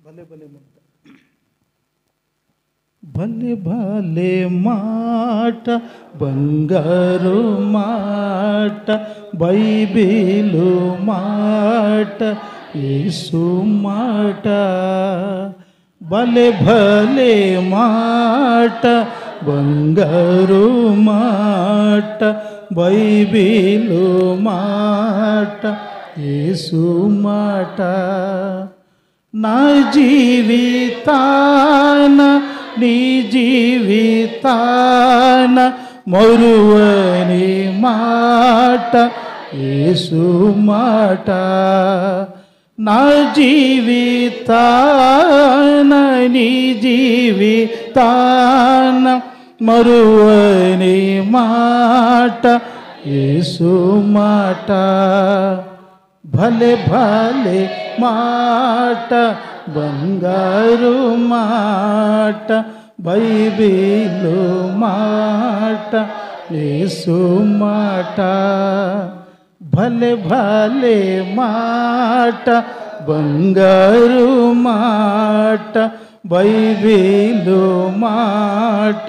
భలే భలే మాట, భలే భలే మాట, బంగారు మాట, బైబిలు మాట, యేసు మాట. భలే భలే మాట, బంగారు మాట, బైబిలు మాట, యేసు మాట. నా జీవితాన నీ జీవితాన మరువని మాట, యేసు మాట. నా జీవితాన నీ జీవితాన మరువని మాట, యేసు మాట. భలే భలే మాట, బంగారు మాట, బైబిలు మాట, యేసు మాట. భలే భలే మాట, బంగారు మాట, బైబిలు మాట,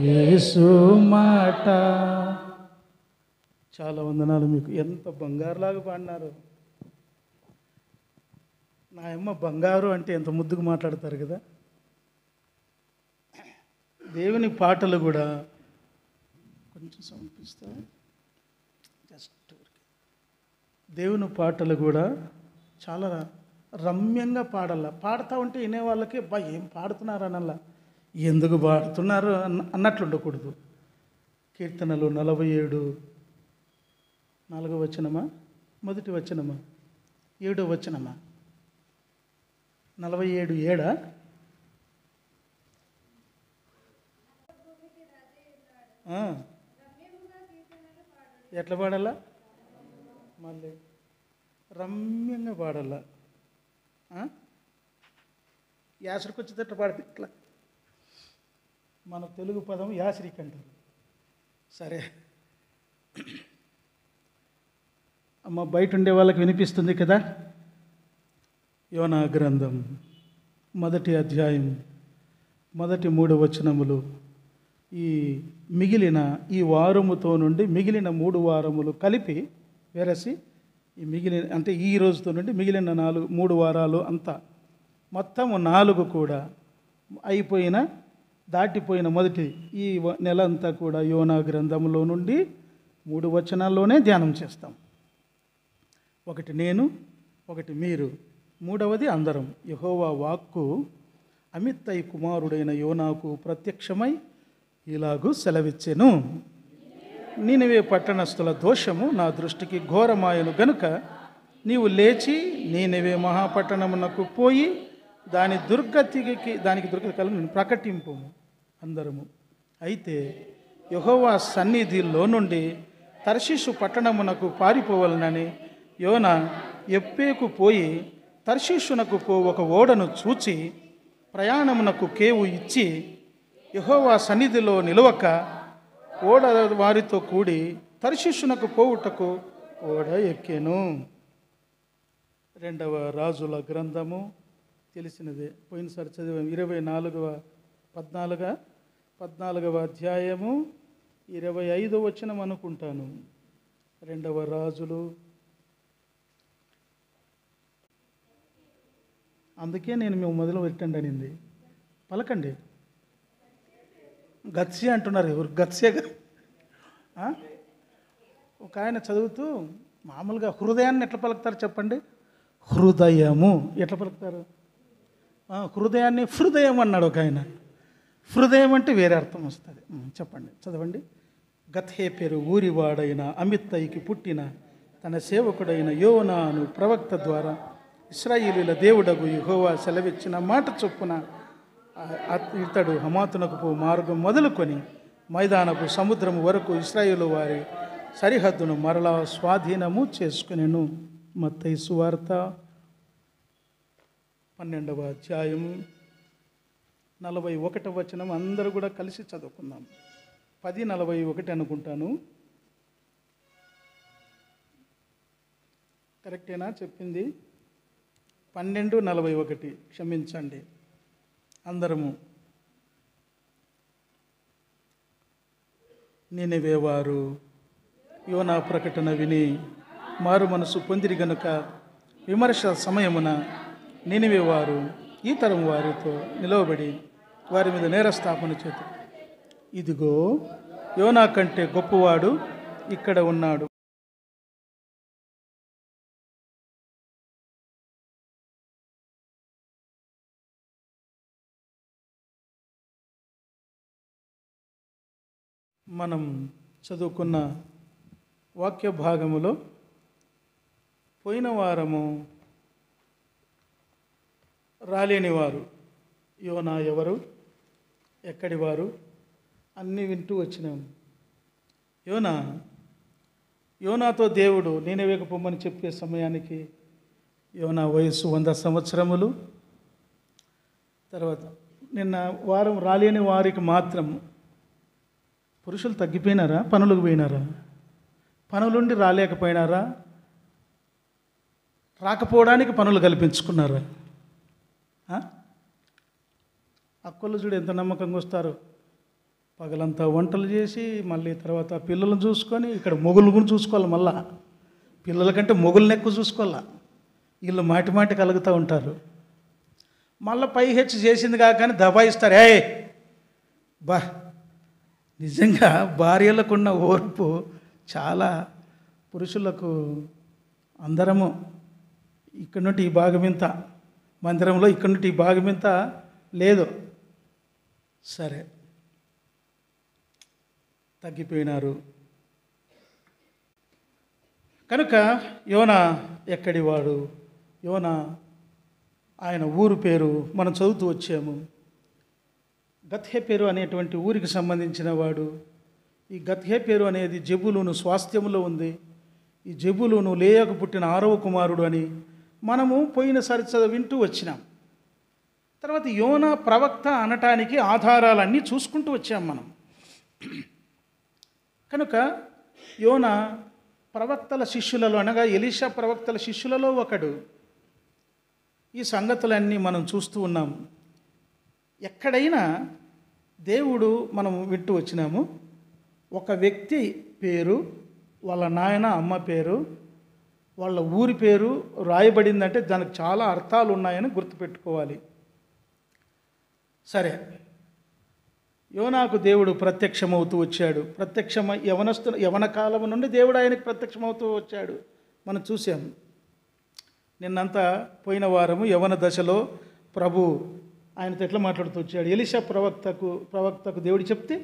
యేసు మాట. చాలా వందనాలు మీకు. ఎంత బంగారులాగా పాడినారు. నా అమ్మ బంగారు అంటే ఎంత ముద్దుగా మాట్లాడతారు కదా. దేవుని పాటలు కూడా కొంచెం సమర్పిస్తా. జస్ట్ దేవుని పాటలు కూడా చాలా రమ్యంగా పాడాల. పాడుతూ ఉంటే వినే వాళ్ళకి బా ఏం పాడుతున్నారు అనల్లా, ఎందుకు పాడుతున్నారు అన్నట్లు ఉండకూడదు. కీర్తనలు 47 4వ వచనమా, మొదటి వచనమా, 7వ వచనమా, 47 7 ఎట్లా పాడాలా? మళ్ళీ రమ్యంగా పాడాలా. యాసరికి వచ్చేటట్టు పాడితే ఇట్లా. మన తెలుగు పదం యాసరికి అంటారు. సరే అమ్మ, బయట ఉండే వాళ్ళకి వినిపిస్తుంది కదా. యోనా గ్రంథం 1వ అధ్యాయం మొదటి 3 వచనములు. ఈ వారముతో నుండి మిగిలిన 3 వారములు కలిపి వేరసి అంటే ఈ రోజుతో నుండి మిగిలిన 3 వారాలు అంతా మొత్తం 4 కూడా దాటిపోయిన మొదటి ఈ నెల అంతా కూడా యోనా గ్రంథంలో నుండి 3 వచనాల్లోనే ధ్యానం చేస్తాం. ఒకటి నేను, ఒకటి మీరు, 3వది అందరం. యెహోవా వాక్కు అమిత్తయి కుమారుడైన యోనాకు ప్రత్యక్షమై ఇలాగూ సెలవిచ్చెను. నీనెవే పట్టణస్థుల దోషము నా దృష్టికి ఘోరమాయను గనుక నీవు లేచి నీనెవే మహాపట్టణమునకు పోయి దానికి దుర్గతి కలను ప్రకటింపు అందరము. అయితే యెహోవా సన్నిధిలో నుండి తర్షీషు పట్టణమునకు పారిపోవాలనని యోనా యొప్పేకు పోయి తర్షీషునకు ఒక ఓడను చూచి ప్రయాణమునకు కేవు ఇచ్చి యెహోవా సన్నిధిలో నిలవక ఓడ వారితో కూడి తర్షీషునకు పోవుటకు ఓడ ఎక్కెను. 2వ రాజుల గ్రంథము తెలిసినదే, పోయినసారి చదివాము. 14వ అధ్యాయము 25వ వచనం అనుకుంటాను. 2వ రాజులు. అందుకే నేను మేము మొదలు పెట్టండి అనింది. పలకండి. గత్సే అంటున్నారు. ఎవరు గత్సేగా? ఒక ఆయన చదువుతూ మామూలుగా హృదయాన్ని ఎట్లా పలుకుతారు చెప్పండి? హృదయము ఎట్లా పలుకుతారు? హృదయాన్ని హృదయం అన్నాడు ఒక ఆయన. హృదయం అంటే వేరే అర్థం వస్తుంది. చెప్పండి, చదవండి. గత్హేపెరు ఊరివాడైన అమిత్తయికి పుట్టిన తన సేవకుడైన యోనాను ప్రవక్త ద్వారా ఇశ్రాయేలీల దేవుడగు యెహోవా సెలవిచ్చిన మాట చొప్పున ఇతడు హమాతునకు పో మార్గం మొదలుకొని మైదానపు సముద్రము వరకు ఇశ్రాయేలు వారి సరిహద్దును మరలా స్వాధీనము చేసుకునేను. మత్తయి సువార్త 12వ అధ్యాయం 41వ వచనం. అందరూ కూడా కలిసి చదువుకుందాం. 10:41 అనుకుంటాను. కరెక్టేనా చెప్పింది? 12:41 క్షమించండి అందరము. నినివే వారు యోనా ప్రకటన విని మారు మనసు పొందిరి గనుక విమర్శ సమయమున నినివే వారు ఈ తరం వారితో నిలవబడి వారి మీద నేరస్థాపన చేత, ఇదిగో యోనా కంటే గొప్పవాడు ఇక్కడ ఉన్నాడు. మనం చదువుకున్న వాక్య భాగములో పోయిన వారము రాలేని వారు యోనా ఎవరు, ఎక్కడి వారు అన్నీ వింటూ వచ్చినాం. యోనాతో దేవుడు నీనెవేకు పొమ్మని చెప్పే సమయానికి యోనా వయస్సు 100 సంవత్సరములు. తర్వాత నిన్న వారం రాలేని వారికి మాత్రం పురుషులు తగ్గిపోయినారా, పనులకు పోయినారా, పనులుండి రాలేకపోయినారా, రాకపోవడానికి పనులు కల్పించుకున్నారా? అక్కలు చూడు ఎంత నమ్మకంగా వస్తారు, పగలంతా వంటలు చేసి మళ్ళీ తర్వాత పిల్లలను చూసుకొని ఇక్కడ మొగులు కూడా చూసుకోవాలి, మళ్ళా పిల్లల కంటే మొగులను ఎక్కువ చూసుకోవాలా, వీళ్ళు మాటి మాటి కలుగుతూ ఉంటారు. మళ్ళీ పై హెచ్చు చేసింది కాకని దబాయిస్తారు. బా నిజంగా భార్యలకున్న ఓర్పు చాలా పురుషులకు అందరము ఇక్కడ నుండి ఈ భాగం ఇంత, మందిరంలో ఇక్కడ నుండి ఈ భాగం ఇంత లేదు. సరే తగ్గిపోయినారు కనుక యోనా ఎక్కడి వాడు? యోనా ఆయన ఊరు పేరు మనం చదువుతూ వచ్చాము. గత్హేపెరు అనేటువంటి ఊరికి సంబంధించిన వాడు. ఈ గత్హేపెరు అనేది జెబూలూను స్వాస్థ్యములో ఉంది. ఈ జెబూలూను లేయాకు పుట్టిన 6వ కుమారుడు అని మనము పోయినసారి వింటూ వచ్చినాం. తర్వాత యోనా ప్రవక్త అనటానికి ఆధారాలన్నీ చూసుకుంటూ వచ్చాం మనం. కనుక యోనా ప్రవక్తల శిష్యులలో అనగా ఎలీషా ప్రవక్తల శిష్యులలో ఒకడు. ఈ సంగతులన్నీ మనం చూస్తూ ఉన్నాం. ఎక్కడైనా దేవుడు మనం వింటూ వచ్చినాము, ఒక వ్యక్తి పేరు, వాళ్ళ నాయన అమ్మ పేరు, వాళ్ళ ఊరి పేరు రాయబడిందంటే దానికి చాలా అర్థాలు ఉన్నాయని గుర్తుపెట్టుకోవాలి. సరే, యోనాకు దేవుడు ప్రత్యక్షమవుతూ వచ్చాడు. యవన కాలం నుండి దేవుడు ఆయనకు ప్రత్యక్షమవుతూ వచ్చాడు, మనం చూసాము. నిన్నంతా పోయిన వారము యవన దశలో ప్రభు ఆయనతో ఎట్లా మాట్లాడుతూ వచ్చాడు. ఎలీషా ప్రవక్తకు దేవుడు చెప్తే,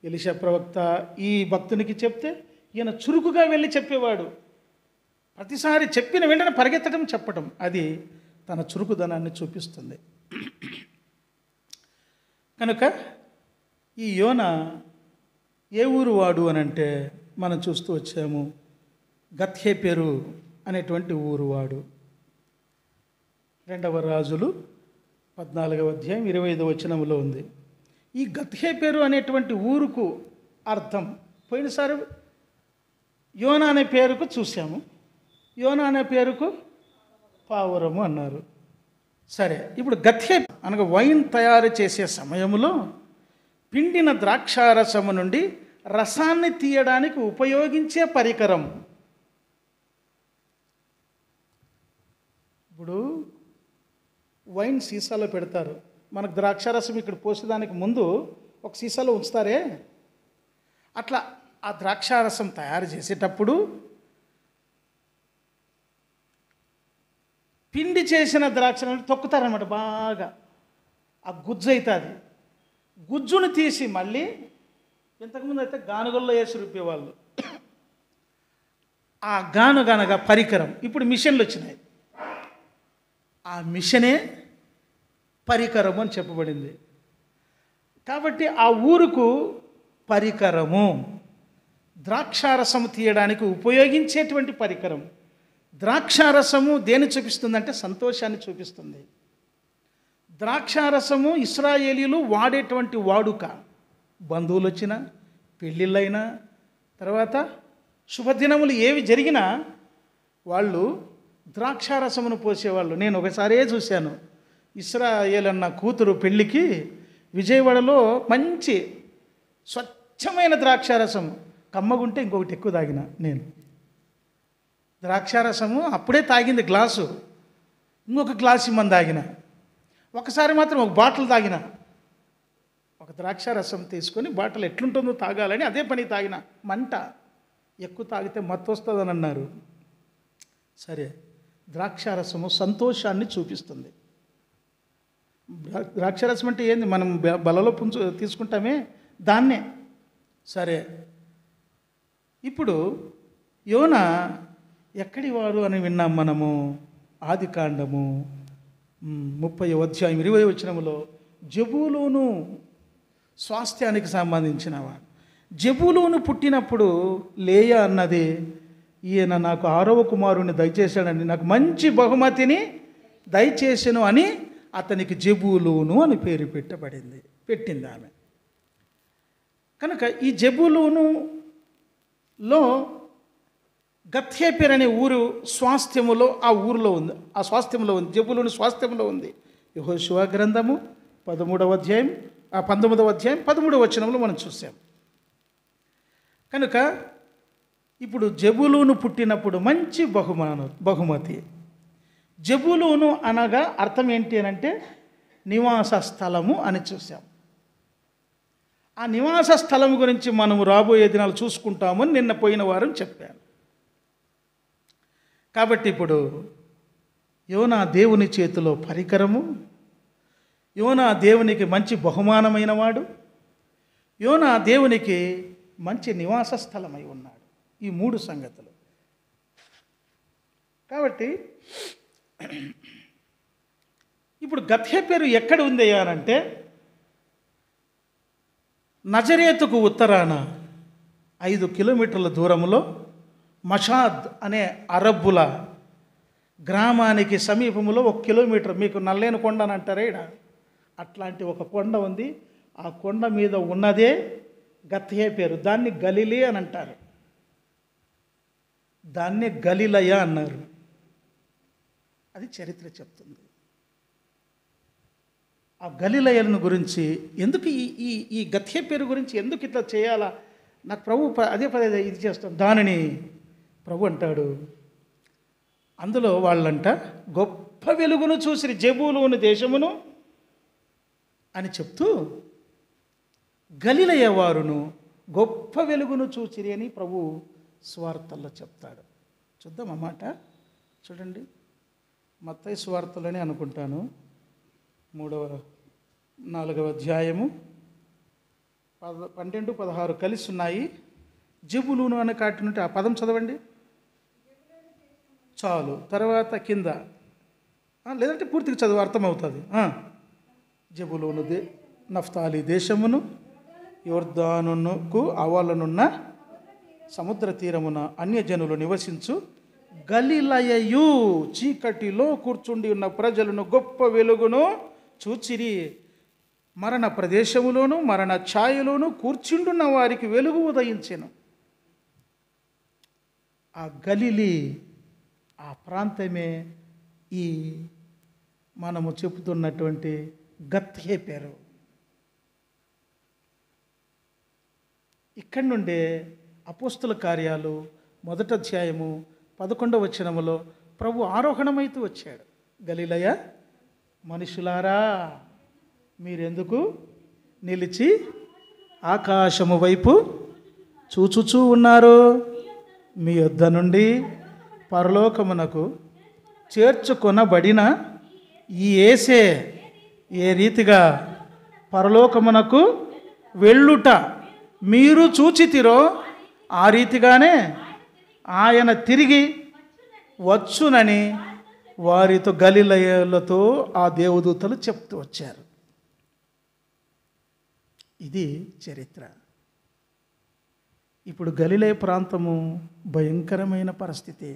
ఎలీషా ప్రవక్త ఈ భక్తునికి చెప్తే ఈయన చురుకుగా వెళ్ళి చెప్పేవాడు. ప్రతిసారి చెప్పిన వెంటనే పరిగెత్తడం, చెప్పడం, అది తన చురుకుదనాన్ని చూపిస్తుంది. కనుక ఈ యోనా ఏ ఊరు వాడు అని అంటే మనం చూస్తూ వచ్చాము, గత్హేపెరు అనేటువంటి ఊరు వాడు. 2వ రాజులు 14వ అధ్యాయం 25వ వచనంలో ఉంది. ఈ గత్హేపెరు అనేటువంటి ఊరుకు అర్థం పోయినసారి యోనా అనే పేరుకు చూసాము. యోనా అనే పేరుకు పావురము అన్నారు. సరే, ఇప్పుడు గత్హేపెరు అనగా వైన్ తయారు చేసే సమయంలో పిండిన ద్రాక్షారసము నుండి రసాన్ని తీయడానికి ఉపయోగించే పరికరం. ఇప్పుడు వైన్ సీసాలో పెడతారు, మనకు ద్రాక్షారసం ఇక్కడ పోసేదానికి ముందు ఒక సీసాలో ఉంచుతారే, అట్లా ఆ ద్రాక్షారసం తయారు చేసేటప్పుడు పిండి చేసిన ద్రాక్షను తొక్కుతారనమాట, బాగా ఆ గుజ్జు అవుతుంది. గుజ్జును తీసి మళ్ళీ ఇంతకుముందు అయితే గానుగల్లో వేసి రుబ్బేవాళ్ళు. ఆ గానుగనగా పరికరం, ఇప్పుడు మిషన్లు వచ్చినాయి, ఆ మిషనే పరికరము అని చెప్పబడింది. కాబట్టి ఆ ఊరుకు పరికరము, ద్రాక్షారసము తీయడానికి ఉపయోగించేటువంటి పరికరం. ద్రాక్షారసము దేన్ని చూపిస్తుందంటే సంతోషాన్ని చూపిస్తుంది. ద్రాక్షారసము ఇశ్రాయేలీలు వాడేటువంటి వాడుక. బంధువులు వచ్చినా, పెళ్ళిళ్ళైనా, తర్వాత శుభదినములు ఏవి జరిగినా వాళ్ళు ద్రాక్షారసమును పోసేవాళ్ళు. నేను ఒకసారే చూశాను. ఇస్రాయేల్ అన్న కూతురు పెళ్ళికి విజయవాడలో మంచి స్వచ్ఛమైన ద్రాక్షారసం, కమ్మగుంటే ఇంకొకటి ఎక్కువ తాగిన నేను. ద్రాక్షారసము అప్పుడే తాగింది గ్లాసు, ఇంకొక గ్లాసు ఇమ్మని తాగిన. ఒకసారి మాత్రం ఒక బాటిల్ తాగిన. ఒక ద్రాక్షారసం తీసుకొని బాటిల్ ఎట్లుంటుందో తాగాలని అదే పని తాగిన. మంట ఎక్కువ తాగితే మత్తు వస్తుందని అన్నారు. సరే, ద్రాక్షారసము సంతోషాన్ని చూపిస్తుంది. ద్రాక్షారసం అంటే ఏంది? మనం బలలో పుంజు తీసుకుంటామే దాన్నే. సరే, ఇప్పుడు యోన ఎక్కడి వాడు అని విన్నాం మనము. ఆదికాండము 30వ అధ్యాయం 20వ వచనములో జెబూలూను స్వాస్థ్యానికి సంబంధించినవాడు. జెబూలూను పుట్టినప్పుడు లేయా అన్నది, ఈయన నాకు 6వ కుమారుని దయచేశాడని, నాకు మంచి బహుమతిని దయచేసెను అని అతనికి జెబూలూను అని పేరు పెట్టింది ఆమె. కనుక ఈ జెబూలూనులో గత్యేపెర్ అనే ఊరు స్వాస్థ్యములో ఆ స్వాస్థ్యంలో ఉంది. జెబూలూను స్వాస్థ్యంలో ఉంది. యెహోషువ గ్రంథము 19వ అధ్యాయం 13వ వచనంలో మనం చూసాం. కనుక ఇప్పుడు జెబూలూను పుట్టినప్పుడు మంచి బహుమతి. జెబూలూను అనగా అర్థం ఏంటి అని అంటే నివాస స్థలము అని చూసాం. ఆ నివాస స్థలం గురించి మనము రాబోయే దినాలు చూసుకుంటామని నిన్న పోయిన వారం చెప్పాను. కాబట్టి ఇప్పుడు యోనా దేవుని చేతిలో పరికరము, యోనా దేవునికి మంచి బహుమానమైన వాడు, యోనా దేవునికి మంచి నివాస స్థలమై ఉన్నాడు. ఈ 3 సంగతులు. కాబట్టి ఇప్పుడు గత్యేపెరు ఎక్కడ ఉంది అనంటే నజరేతుకు ఉత్తరాన 5 కిలోమీటర్ల దూరంలో మషాద్ అనే అరబ్బుల గ్రామానికి సమీపంలో 1 కిలోమీటర్, మీకు నల్లేని కొండ అని అంటారే ఇక్కడ, అట్లాంటి ఒక కొండ ఉంది. ఆ కొండ మీద ఉన్నదే గత్యేపెరు. దాన్ని గలిలే అని అంటారు. దాన్నే గలిలయ అన్నారు. అది చరిత్ర చెప్తుంది. ఆ గలిలయలను గురించి ఎందుకు ఈ గత్యేపెరు గురించి ఎందుకు ఇట్లా చేయాలా, నాకు ప్రభు అదే పదే ఇది చేస్తాం. దానిని ప్రభు అంటాడు, అందులో వాళ్ళంట గొప్ప వెలుగును చూసిరి జెబూలూను దేశమును అని చెప్తూ గలిలయ వారును గొప్ప వెలుగును చూసిరి అని ప్రభు సువార్తల్లో చెప్తాడు. చూద్దాం అన్నమాట. చూడండి, మత్తయి సువార్తలోనే అనుకుంటాను 4వ అధ్యాయము 12, 16 కలిసి ఉన్నాయి. జెబూలూను అనే కాటి నుండి ఆ పదం చదవండి చాలు. తర్వాత కింద లేదంటే పూర్తిగా చదువు అర్థమవుతుంది. జెబూలూను నఫ్తాలి దేశమును యోర్దానుకు ఆవలనున్న సముద్ర తీరమున అన్యజనులు నివసించు గలిలయయు చీకటిలో కూర్చుండి ఉన్న ప్రజలను గొప్ప వెలుగును చూచిరి. మరణ ప్రదేశములోను మరణ ఛాయలోను కూర్చుండున్న వారికి వెలుగు ఉదయించెను. ఆ గలిలీ ఆ ప్రాంతమే ఈ మనము చెబుతున్నటువంటి గత్యేపెరు. ఇక్కడి నుండే అపోస్తుల కార్యాలు 1వ అధ్యాయము 11వ వచనములో ప్రభు ఆరోహణమైతూ వచ్చాడు. గలిలయ మనుషులారా, మీరెందుకు నిలిచి ఆకాశము వైపు చూచుచూ ఉన్నారు? మీ యొద్ద నుండి పరలోకమునకు చేర్చుకొనబడిన ఈ యేసే ఏ రీతిగా పరలోకమునకు వెళ్ళుట మీరు చూచితిరో ఆ రీతిగానే ఆయన తిరిగి వచ్చునని వారితో గలిలయలతో ఆ దేవదూతలు చెప్తూ వచ్చారు. ఇది చరిత్ర. ఇప్పుడు గలిలయ ప్రాంతము భయంకరమైన పరిస్థితి.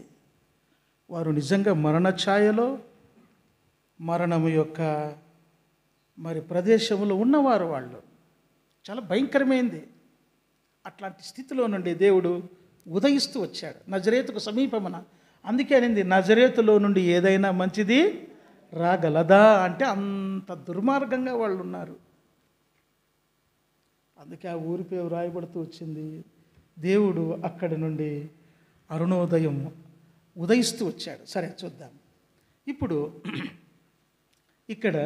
వారు నిజంగా మరణ ఛాయలో మరణము యొక్క ప్రదేశంలో ఉన్నవారు. వాళ్ళు చాలా భయంకరమైంది. అట్లాంటి స్థితిలో నుండి దేవుడు ఉదయిస్తూ వచ్చాడు. నజరేతుకు సమీపమున అందుకే అనింది, నజరేతులో నుండి ఏదైనా మంచిది రాగలదా అంటే అంత దుర్మార్గంగా వాళ్ళు ఉన్నారు. అందుకే ఆ ఊరి పేరు రాయబడుతూ వచ్చింది. దేవుడు అక్కడి నుండి అరుణోదయం ఉదయిస్తూ వచ్చాడు. సరే చూద్దాం. ఇప్పుడు ఇక్కడ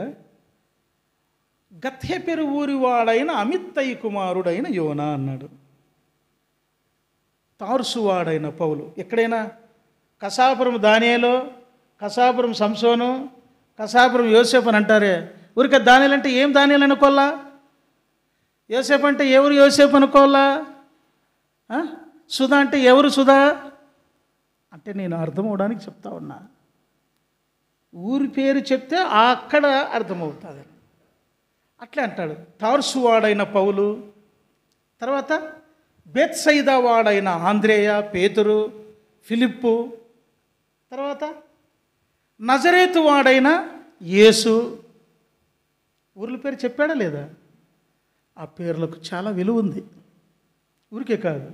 గత్యెపెరు ఊరి వాడైన అమిత్తయి కుమారుడైన యోనా అన్నాడు. తార్సువాడైన పౌలు. ఎక్కడైనా కసాపురం దానియేలు, కసాపురం సంసోను, కసాపురం యోసేపు అని అంటారే. ఊరికే దానియేలు అంటే ఏం దానియేలు అనుకోవాలా? యోసేపు అంటే ఎవరు యోసేపు అనుకోవాలా? సుధా అంటే ఎవరు సుధా అంటే నేను అర్థం అవడానికి చెప్తా ఉన్నా. ఊరి పేరు చెప్తే అక్కడ అర్థమవుతుంది. అట్లే అంటాడు. తార్సువాడైన పౌలు, తర్వాత బెత్సైదా వాడైన ఆంద్రేయ, పేతురు, ఫిలిప్పు, తర్వాత నజరేతు వాడైన యేసు. ఊర్ల పేరు చెప్పాడా లేదా? ఆ పేర్లకు చాలా విలువ ఉంది. ఊరికే కాదు,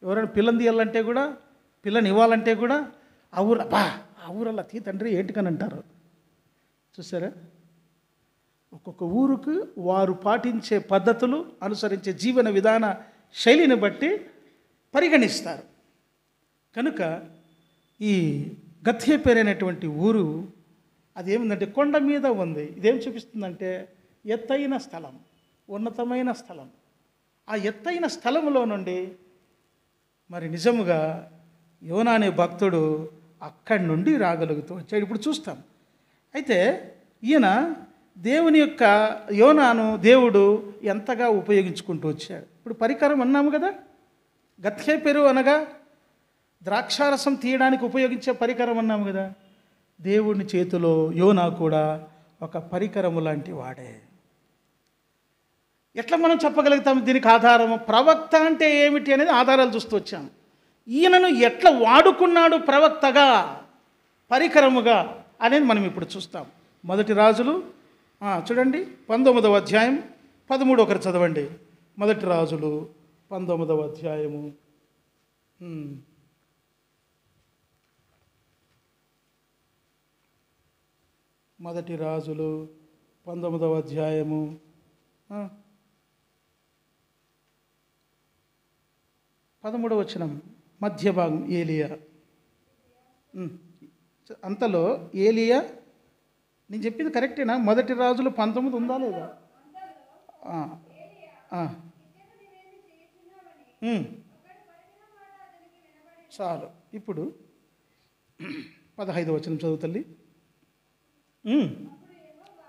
ఎవరైనా పిల్లని తీయాలంటే కూడా, పిల్లని ఇవ్వాలంటే కూడా ఆ ఊరు ఆ ఊరల్లా తీ తండ్రి ఏంటికని అంటారు. చూసారా? ఒక్కొక్క ఊరుకు వారు పాటించే పద్ధతులు, అనుసరించే జీవన విధాన శైలిని బట్టి పరిగణిస్తారు. కనుక ఈ గత్యెపెరు అనేటువంటి ఊరు అదేమిందంటే కొండ మీద ఉంది. ఇదేం చూపిస్తుందంటే ఎత్తైన స్థలం, ఉన్నతమైన స్థలం. ఆ ఎత్తైన స్థలంలో నుండి మరి నిజముగా యోనా అనే భక్తుడు అక్కడి నుండి రాగలుగుతూ వచ్చాడు. ఇప్పుడు చూస్తాం. అయితే ఈయన దేవుని యొక్క యోనాను దేవుడు ఎంతగా ఉపయోగించుకుంటూ వచ్చాడు. ఇప్పుడు పరికరం అన్నాము కదా, గత్యెపెరు అనగా ద్రాక్షారసం తీయడానికి ఉపయోగించే పరికరం అన్నాము కదా. దేవుని చేతిలో యోనా కూడా ఒక పరికరము లాంటి వాడే. ఎట్లా మనం చెప్పగలుగుతాం దీనికి ఆధారము? ప్రవక్త అంటే ఏమిటి అనేది ఆధారాలు చూస్తూ వచ్చాం. ఈయనను ఎట్లా వాడుకున్నాడు ప్రవక్తగా, పరికరముగా అనేది మనం ఇప్పుడు చూస్తాం. మొదటి రాజులు చూడండి 19వ అధ్యాయం 13 ఒకరు చదవండి. మొదటి రాజులు 19వ అధ్యాయము. మొదటి రాజులు 19వ అధ్యాయము 13వ వచనం మధ్య భాగం. ఏలియా. అంతలో ఏలియా, నేను చెప్పింది కరెక్టేనా? మొదటి రాజులు 19 ఉందా లేదా? చాలు. ఇప్పుడు 15వ వచనం చదువు తల్లి.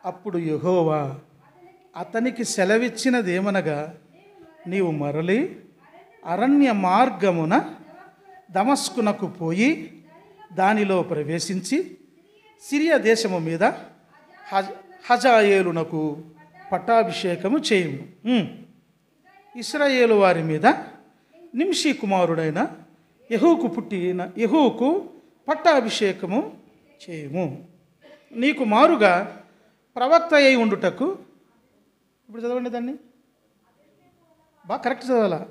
అప్పుడు యెహోవా అతనికి సెలవిచ్చినదేమనగా, నీవు మరలి అరణ్య మార్గమున దమస్కునకు పోయి దానిలో ప్రవేశించి సిరియా దేశము మీద హజాయేలునకు పట్టాభిషేకము చేయుము. ఇశ్రాయేలు వారి మీద నింషీ కుమారుడైన యెహూకు పట్టాభిషేకము చేయుము. నీకు మారుగా ప్రవక్త అయి ఉండుటకు. ఇప్పుడు చదవండి దాన్ని బాగా కరెక్ట్ చదవాలా.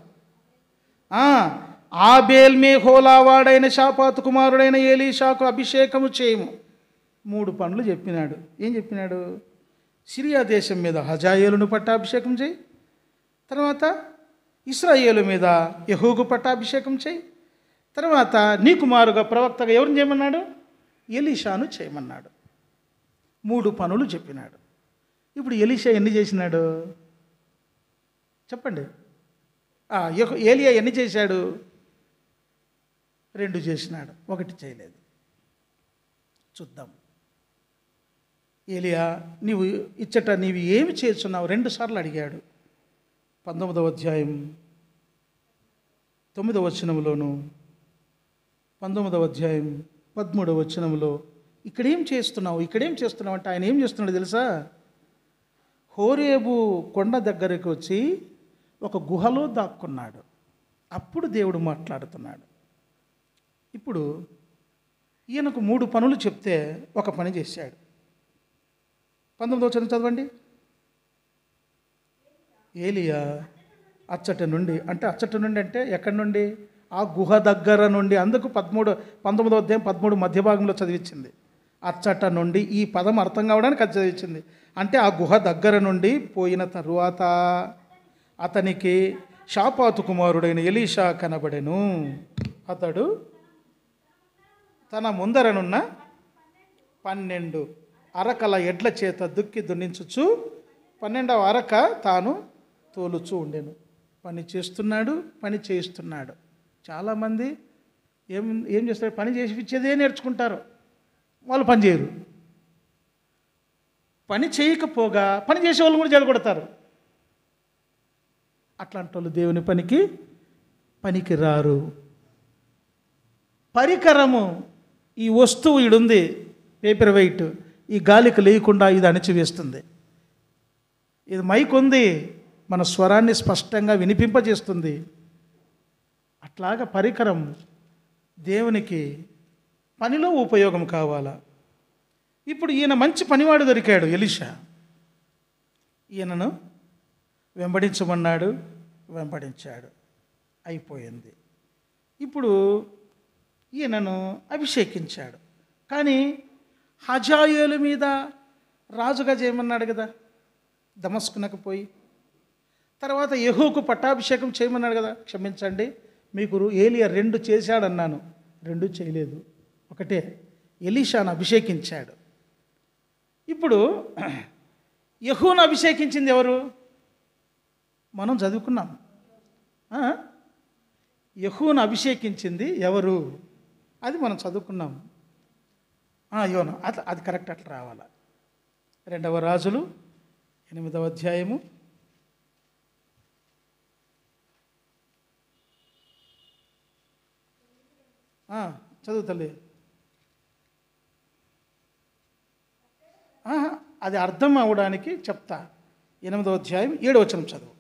ఆబేల్ మేహోలా వాడైన షాపాతు కుమారుడైన ఎలీషాకు అభిషేకము చేయము. 3 పనులు చెప్పినాడు. ఏం చెప్పినాడు? సిరియా దేశం మీద హజాయేలును పట్టాభిషేకం చేయి, తర్వాత ఇశ్రాయేలు మీద యెహూకు పట్టాభిషేకం చేయి, తర్వాత నీ కుమారుగా ప్రవక్తగా ఎవరిని చేయమన్నాడు? ఎలీషాను చేయమన్నాడు. 3 పనులు చెప్పినాడు. ఇప్పుడు ఎలీషా ఎన్ని చేసినాడు చెప్పండి? ఏలియా ఎన్ని చేశాడు? 2 చేసినాడు, 1 చేయలేదు. చూద్దాం. ఏలియా, నీవు నీవు ఏమి చేస్తున్నావు? 2 సార్లు అడిగాడు. 19వ అధ్యాయం 9వ వచనంలోను, 19వ అధ్యాయం 13వ వచనంలో ఇక్కడేం చేస్తున్నావు అంటే ఆయన ఏం చేస్తున్నాడు తెలుసా? హోరేబు కొండ దగ్గరికి వచ్చి ఒక గుహలో దాక్కున్నాడు. అప్పుడు దేవుడు మాట్లాడుతున్నాడు. ఇప్పుడు ఈయనకు 3 పనులు చెప్తే 1 పని చేశాడు. 19వ వచనం చదవండి. ఏలియా అచ్చటి నుండి అంటే ఎక్కడి నుండి? ఆ గుహ దగ్గర నుండి, అందుకు 19వ అధ్యాయం 13 మధ్య భాగంలో చదివించింది. అచ్చట నుండి, ఈ పదం అర్థం కావడానికి అది చదివించింది. అంటే ఆ గుహ దగ్గర నుండి పోయిన తరువాత అతనికి షాపాతు కుమారుడైన ఎలీషా కనబడెను. అతడు తన ముందరనున్న 12 అరకల ఎడ్ల చేత దుక్కి దున్నించుచు 12వ అరక తాను తోలుచూ ఉండెను. పని చేస్తున్నాడు, పని చేయిస్తున్నాడు. చాలామంది ఏం చేస్తారు, పని చేసి ఇచ్చేదే నేర్చుకుంటారు, వాళ్ళు పని చేయరు. పని చేయకపోగా పని చేసే వాళ్ళు కూడా జడగొడతారు. అట్లాంటి వాళ్ళు దేవుని పనికి రారు. పరికరము, ఈ వస్తువు ఇడుంది, పేపర్ వెయిట్, ఈ గాలికి లేకుండా ఇది అణిచివేస్తుంది. ఇది మైక్ ఉంది, మన స్వరాన్ని స్పష్టంగా వినిపింపజేస్తుంది. అట్లాగా పరికరం దేవునికి పనిలో ఉపయోగం కావాలా. ఇప్పుడు ఈయన మంచి పనివాడు దొరికాడు ఎలీషా. ఈయనను వెంబడించమన్నాడు, వెంబడించాడు, అయిపోయింది. ఇప్పుడు ఈయనను అభిషేకించాడు. కానీ హజాయేలు మీద రాజుగా చేయమన్నాడు కదా దమస్కునకు పోయి. తర్వాత యెహూకు పట్టాభిషేకం చేయమన్నాడు కదా. క్షమించండి, మీకు ఏలియా 2 చేశాడన్నాను, 2 చేయలేదు, ఒకటే. ఎలీషాను అభిషేకించాడు. ఇప్పుడు యెహూను అభిషేకించింది ఎవరు? మనం చదువుకున్నాం. యెహూను అభిషేకించింది ఎవరు? అది మనం చదువుకున్నాం. యోనా, అది కరెక్ట్, అట్లా రావాలా. 2వ రాజులు 8వ అధ్యాయము 1 చదువు తల్లి. అది అర్థం అవడానికి చెప్తా. 8వ అధ్యాయం 7వ వచనం చదువు.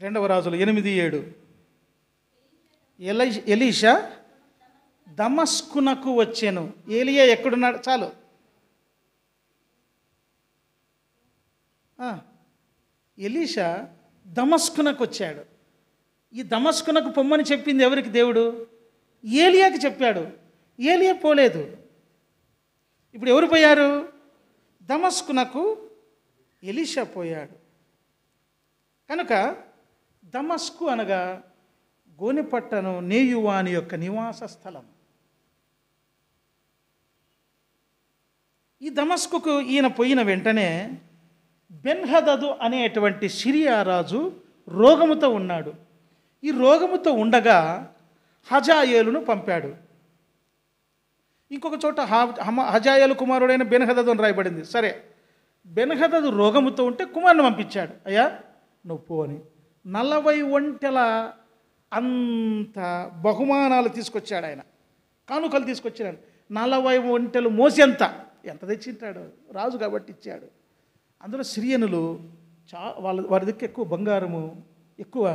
2వ రాజులు 8:7. ఎలీషా దమస్కునకు వచ్చాను. ఏలియా ఎక్కడున్నాడు? చాలు. ఎలీషా దమస్కునకు వచ్చాడు. ఈ దమస్కునకు పొమ్మని చెప్పింది ఎవరికి? దేవుడు ఏలియాకి చెప్పాడు. ఏలియా పోలేదు. ఇప్పుడు ఎవరు పోయారు? దమస్కునకు ఎలీషా పోయాడు. కనుక దమస్కు అనగా గోనెపట్టను నేయువాని యొక్క నివాస స్థలం. ఈ దమస్కుకు ఈయన పోయిన వెంటనే బెన్హదదు అనేటువంటి సిరియా రాజు రోగముతో ఉన్నాడు. ఈ రోగముతో ఉండగా హజాయేలును పంపాడు. ఇంకొక చోట హజాయేలు కుమారుడైన బెన్హదదు అని రాయబడింది. సరే, బెన్హదదు రోగముతో ఉంటే కుమారుని పంపించాడు. అయ్యా నువ్వు పో అని. 40 ఒంటెల అంత బహుమానాలు తీసుకొచ్చాడు ఆయన, కానుకలు తీసుకొచ్చాడు. 40 ఒంటెలు మోసి ఎంత తెచ్చింటాడు, రాజు కాబట్టి ఇచ్చాడు. అందులో సిరియనులు వారి దగ్గర ఎక్కువ బంగారము, ఎక్కువ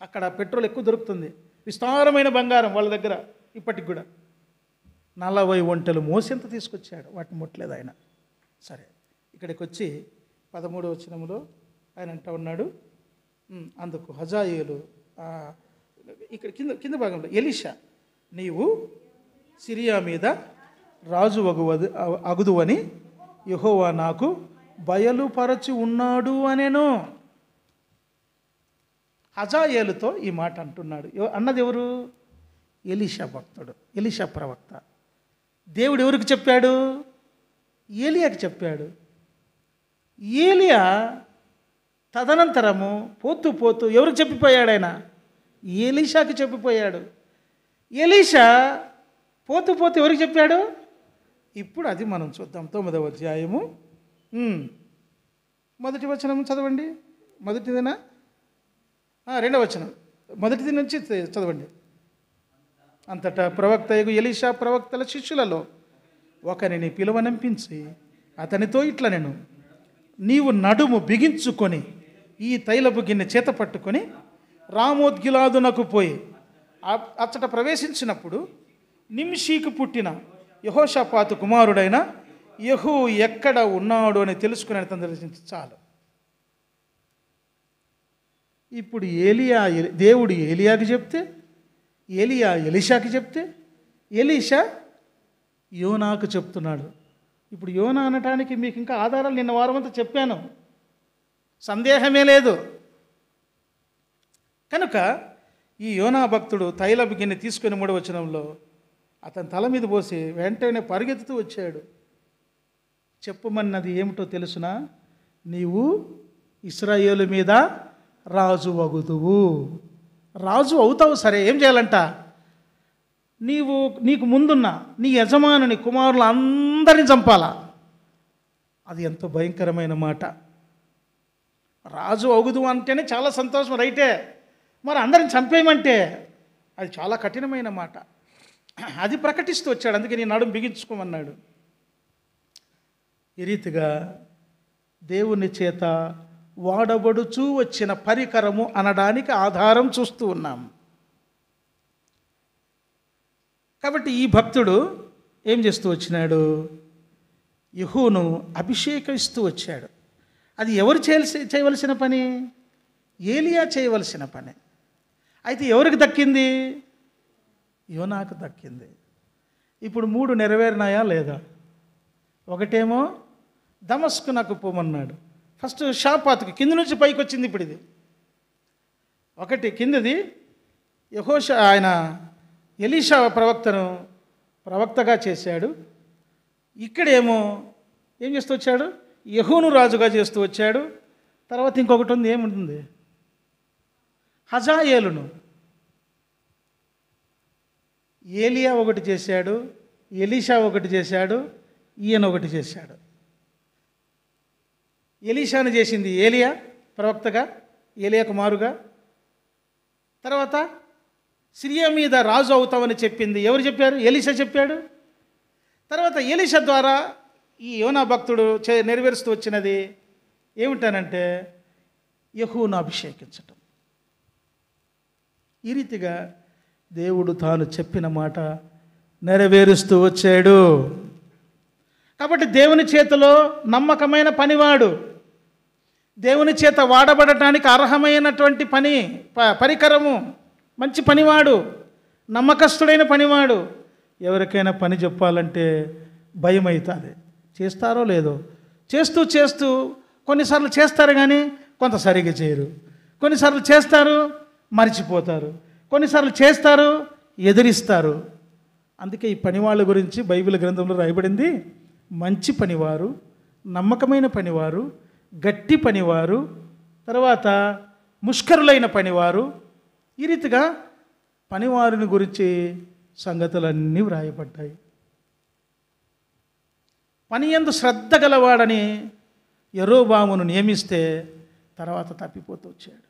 అక్కడ పెట్రోల్ ఎక్కువ దొరుకుతుంది, విస్తారమైన బంగారం వాళ్ళ దగ్గర ఇప్పటికి కూడా. 40 ఒంటెలు మోసి తీసుకొచ్చాడు, వాటిని ముట్టలేదు ఆయన. సరే, ఇక్కడికి వచ్చి 13వ వచనములో ఆయన అంటూ ఉన్నాడు, అందుకు హజాయేలు ఇక్కడ కింద భాగంలో, ఎలీషా నీవు సిరియా మీద రాజు అగుదువని యెహోవా నాకు బయలుపరచి ఉన్నాడు అనేను. హజాయేలుతో ఈ మాట అంటున్నాడు. అన్నది ఎవరు? ఎలీషా భక్తుడు, ఎలీషా ప్రవక్త. దేవుడు ఎవరికి చెప్పాడు? ఏలియాకి చెప్పాడు. ఏలియా తదనంతరము పోతూ ఎవరికి చెప్పిపోయాడు? ఆయన ఎలీషాకి చెప్పిపోయాడు. ఎలీషా పోతూ ఎవరికి చెప్పాడు? ఇప్పుడు అది మనం చూద్దాం. 9వ అధ్యాయము 1వ వచనం చదవండి. మొదటిదేనా? 2వ వచనం, మొదటిది నుంచి చదవండి. అంతటా ప్రవక్తయగు ఎలీషా ప్రవక్తల శిష్యులలో ఒకరిని పిలువనంపించి అతనితో ఇట్లా, నేను నీవు నడుము బిగించుకొని ఈ తైలపు గిన్నె చేత పట్టుకొని రామోద్గిలాదునకు పోయి అచ్చట ప్రవేశించినప్పుడు నిమ్షీకు పుట్టిన యెహోషాపాతు కుమారుడైన యెహూ ఎక్కడ ఉన్నాడు అని తెలుసుకుని దర్శించి చాలు. ఇప్పుడు దేవుడు ఏలియాకి చెప్తే, ఏలియా ఎలీషాకి చెప్తే, ఎలీషా యోనాకు చెప్తున్నాడు. ఇప్పుడు యోనా అనటానికి మీకు ఇంకా ఆధారాలు నిన్న వారమంతా చెప్పాను, సందేహమే లేదు. కనుక ఈ యోనా భక్తుడు తైలపు గిన్నె తీసుకొని 3వ వచనంలో అతని తల మీద పోసి వెంటనే పరిగెత్తుతూ వచ్చాడు. చెప్పమన్నది ఏమిటో తెలుసునా? నీవు ఇశ్రాయేలు మీద రాజు అగుదువు. రాజు అవుతావు, సరే, ఏం చేయాలంట? నీకు ముందున్న నీ యజమానుని కుమారులు అందరిని చంపాలా. అది ఎంతో భయంకరమైన మాట. రాజు అగుదు అంటేనే చాలా సంతోషం, రైటే. మరి అందరిని చంపేయమంటే అది చాలా కఠినమైన మాట. అది ప్రకటిస్తూ వచ్చాడు. అందుకే నీ నడుము బిగించుకోమన్నాడు. ఈ రీతిగా దేవుని చేత వాడబడుచూ వచ్చిన పరికరము అనడానికి ఆధారం చూస్తూ ఉన్నాం. కాబట్టి ఈ భక్తుడు ఏం చేస్తూ వచ్చినాడు? యెహూను అభిషేకిస్తూ వచ్చాడు. అది ఎవరు చేయవలసిన పని? ఏలియా చేయవలసిన పని. అయితే ఎవరికి దక్కింది? యోనాకు దక్కింది. ఇప్పుడు 3 నెరవేరినాయా లేదా? ఒకటేమో దమస్కు నాకు పోమన్నాడు. ఫస్ట్ షాపాతుకి కింద నుంచి పైకి వచ్చింది. ఇప్పుడు ఇది ఒకటి కిందది. ఆయన ఎలీషా ప్రవక్తను ప్రవక్తగా చేశాడు. ఇక్కడేమో ఏం చేస్తూ వచ్చాడు? యెహూను రాజుగా చేస్తూ వచ్చాడు. తర్వాత ఇంకొకటి ఉంది, ఏముంటుంది? హజాయేలును. ఏలియా ఒకటి చేశాడు, ఎలీషా ఒకటి చేశాడు, ఈయన ఒకటి చేశాడు. ఎలీషాను చేసింది ఏలియా ప్రవక్తగా, ఏలియా కుమారుగా. తర్వాత సిరియా మీద రాజు అవుతామని చెప్పింది ఎవరు చెప్పారు? ఎలీషా చెప్పాడు. తర్వాత ఎలీషా ద్వారా ఈ యోనా భక్తుడు నెరవేరుస్తూ వచ్చినది ఏమిటానంటే యెహూను అభిషేకించటం. ఈ రీతిగా దేవుడు తాను చెప్పిన మాట నెరవేరుస్తూ వచ్చాడు. కాబట్టి దేవుని చేతిలో నమ్మకమైన పనివాడు, దేవుని చేత వాడబడటానికి అర్హమైనటువంటి పరికరము, మంచి పనివాడు, నమ్మకస్తుడైన పనివాడు. ఎవరికైనా పని చెప్పాలంటే భయం అవుతుంది. చేస్తారో లేదో. చేస్తూ కొన్నిసార్లు చేస్తారు కానీ కొంత సరిగ్గా చేయరు. కొన్నిసార్లు చేస్తారు, మర్చిపోతారు. కొన్నిసార్లు చేస్తారు, ఎదిరిస్తారు. అందుకే ఈ పనివాళ్ళ గురించి బైబిల్ గ్రంథంలో రాయబడింది. మంచి పనివారు, నమ్మకమైన పనివారు, గట్టి పనివారు, తర్వాత ముష్కరులైన పనివారు. ఈ రీతిగా పనివారిని గురించి సంగతులన్నీ వ్రాయబడ్డాయి. పని యందు శ్రద్ధ గలవాడని యెరోబామును నియమిస్తే తర్వాత తప్పిపోతూ వచ్చాడు.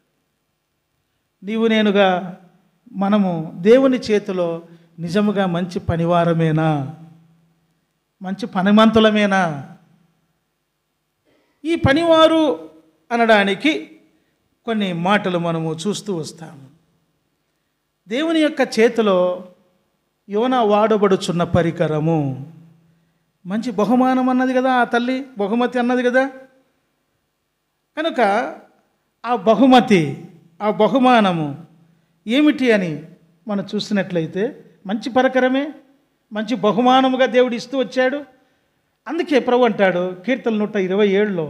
నీవు నేనుగా మనము దేవుని చేతిలో నిజముగా మంచి పనివారమేనా? మంచి పనిమంతులమేనా? ఈ పనివారు అనడానికి కొన్ని మాటలు మనము చూస్తూ వస్తాము. దేవుని యొక్క చేతిలో యోనా వాడబడుచున్న పరికరము. మంచి బహుమానం అన్నది కదా ఆ తల్లి, బహుమతి అన్నది కదా. కనుక ఆ బహుమతి, ఆ బహుమానము ఏమిటి అని మనం చూసినట్లయితే మంచి పరికరమే, మంచి బహుమానముగా దేవుడు ఇస్తూ వచ్చాడు. అందుకే ప్రభు అంటాడు కీర్తన 127లో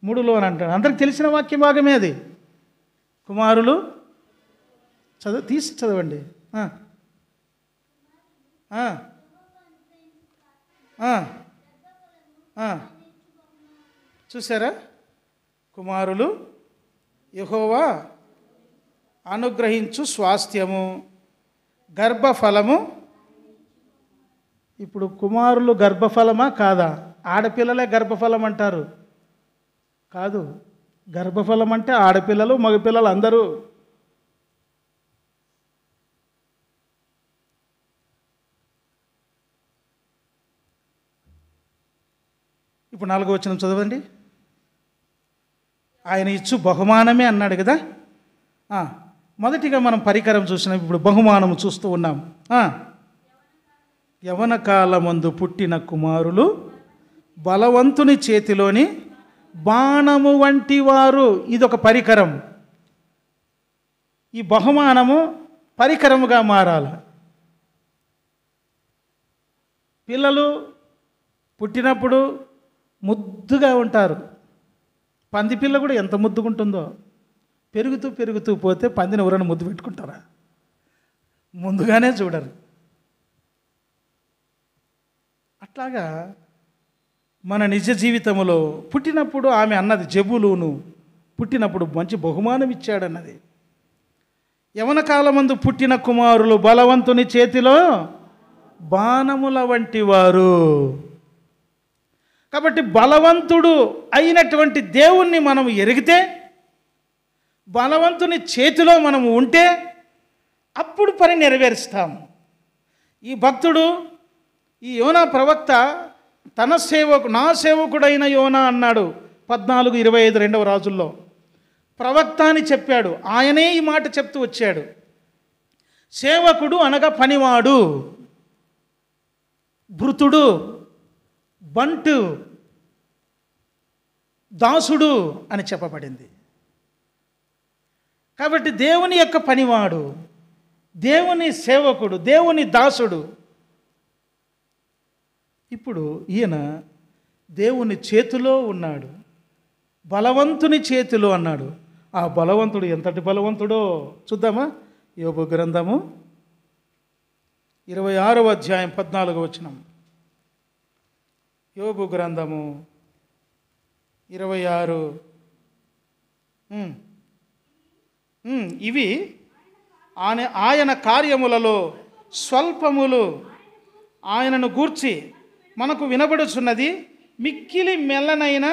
3లో అని అంటాడు. అందరికి తెలిసిన వాక్య భాగమే అది. కుమారులు తీసి చదవండి. చూసారా? కుమారులు యెహోవా అనుగ్రహించు స్వాస్థ్యము, గర్భఫలము. ఇప్పుడు కుమారులు గర్భఫలమా కాదా? ఆడపిల్లలే గర్భఫలం అంటారు. కాదు, గర్భఫలం అంటే ఆడపిల్లలు, మగపిల్లలు అందరూ. ఇప్పుడు 4వ వచనం చదవండి. ఆయన ఇచ్చు బహుమానమే అన్నాడు కదా. మొదటిగా మనం పరికరం చూసినాం, ఇప్పుడు బహుమానము చూస్తూ ఉన్నాం. యవన కాలమందు పుట్టిన కుమారులు బలవంతుని చేతిలోని బాణము వంటి వారు. ఇదొక పరికరం. ఈ బహుమానము పరికరముగా మారాలి. పిల్లలు పుట్టినప్పుడు ముద్దుగా ఉంటారు. పంది పిల్ల కూడా ఎంత ముద్దుగుంటుందో. పెరుగుతూ పెరుగుతూ పోతే పందిని ఎవరైనా ముద్దు పెట్టుకుంటారా? ముందుగానే చూడరు. అట్లాగా మన నిజ జీవితంలో పుట్టినప్పుడు ఆమె అన్నది, జబులూను పుట్టినప్పుడు మంచి బహుమానం ఇచ్చాడన్నది. యవన కాలమందు పుట్టిన కుమారులు బలవంతుని చేతిలో బాణముల వంటి వారు. కాబట్టి బలవంతుడు అయినటువంటి దేవుణ్ణి మనం ఎరిగితే, బలవంతుని చేతిలో మనము ఉంటే అప్పుడు పని నెరవేరుస్తాము. ఈ భక్తుడు, ఈ యోనా ప్రవక్త తన నా సేవకుడైన యోనా అన్నాడు 14:25 2వ రాజుల్లో. ప్రవక్త అని చెప్పాడు. ఆయనే ఈ మాట చెప్తూ వచ్చాడు. సేవకుడు అనగా పనివాడు, భృతుడు, బంటు, దాసుడు అని చెప్పబడింది. కాబట్టి దేవుని యొక్క పనివాడు, దేవుని సేవకుడు, దేవుని దాసుడు. ఇప్పుడు ఈయన దేవుని చేతిలో ఉన్నాడు, బలవంతుని చేతిలో అన్నాడు. ఆ బలవంతుడు ఎంతటి బలవంతుడో చూద్దామా? యోబు గ్రంథము 26వ అధ్యాయం 14వ వచనం. యోబు గ్రంథము 26. ఇవి ఆయన కార్యములలో స్వల్పములు ఆయనను గూర్చి మనకు వినబడుచున్నది. మిక్కిలి మెల్లనైన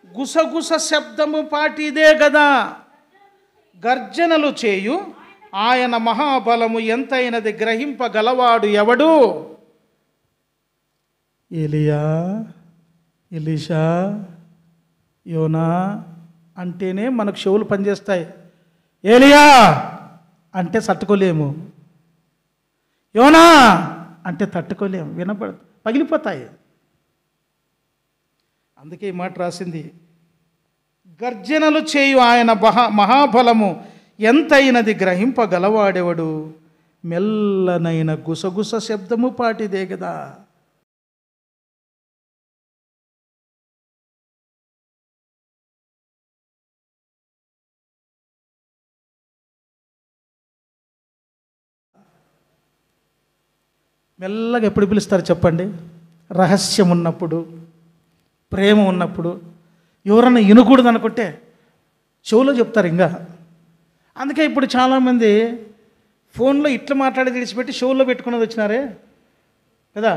గుసగుస శబ్దము పాటిదే గదా. గర్జనలు చేయు ఆయన మహాబలము ఎంతైనది గ్రహింపగలవాడు ఎవడు? ఎలియా, ఎలీషా, యోనా అంటేనే మనకు చెవులు పనిచేస్తాయి. ఏలియా అంటే తట్టుకోలేము, యోనా అంటే తట్టుకోలేము, వినపడదు, పగిలిపోతాయి. అందుకే ఈ మాట రాసింది. గర్జనలు చేయు ఆయన మహాబలము ఎంతైనది గ్రహింపగలవాడెవడు? మెల్లనైన గుసగుస శబ్దము పాటిదే కదా. మెల్లగా ఎప్పుడు పిలుస్తారు చెప్పండి? రహస్యం ఉన్నప్పుడు, ప్రేమ ఉన్నప్పుడు. ఎవరన్నా వినకూడదు అనుకుంటే చెవులో చెప్తారు ఇంకా. అందుకే ఇప్పుడు చాలామంది ఫోన్లో ఇట్లా మాట్లాడేది విడిచిపెట్టి చెవుల్లో పెట్టుకున్నది వచ్చినారే కదా.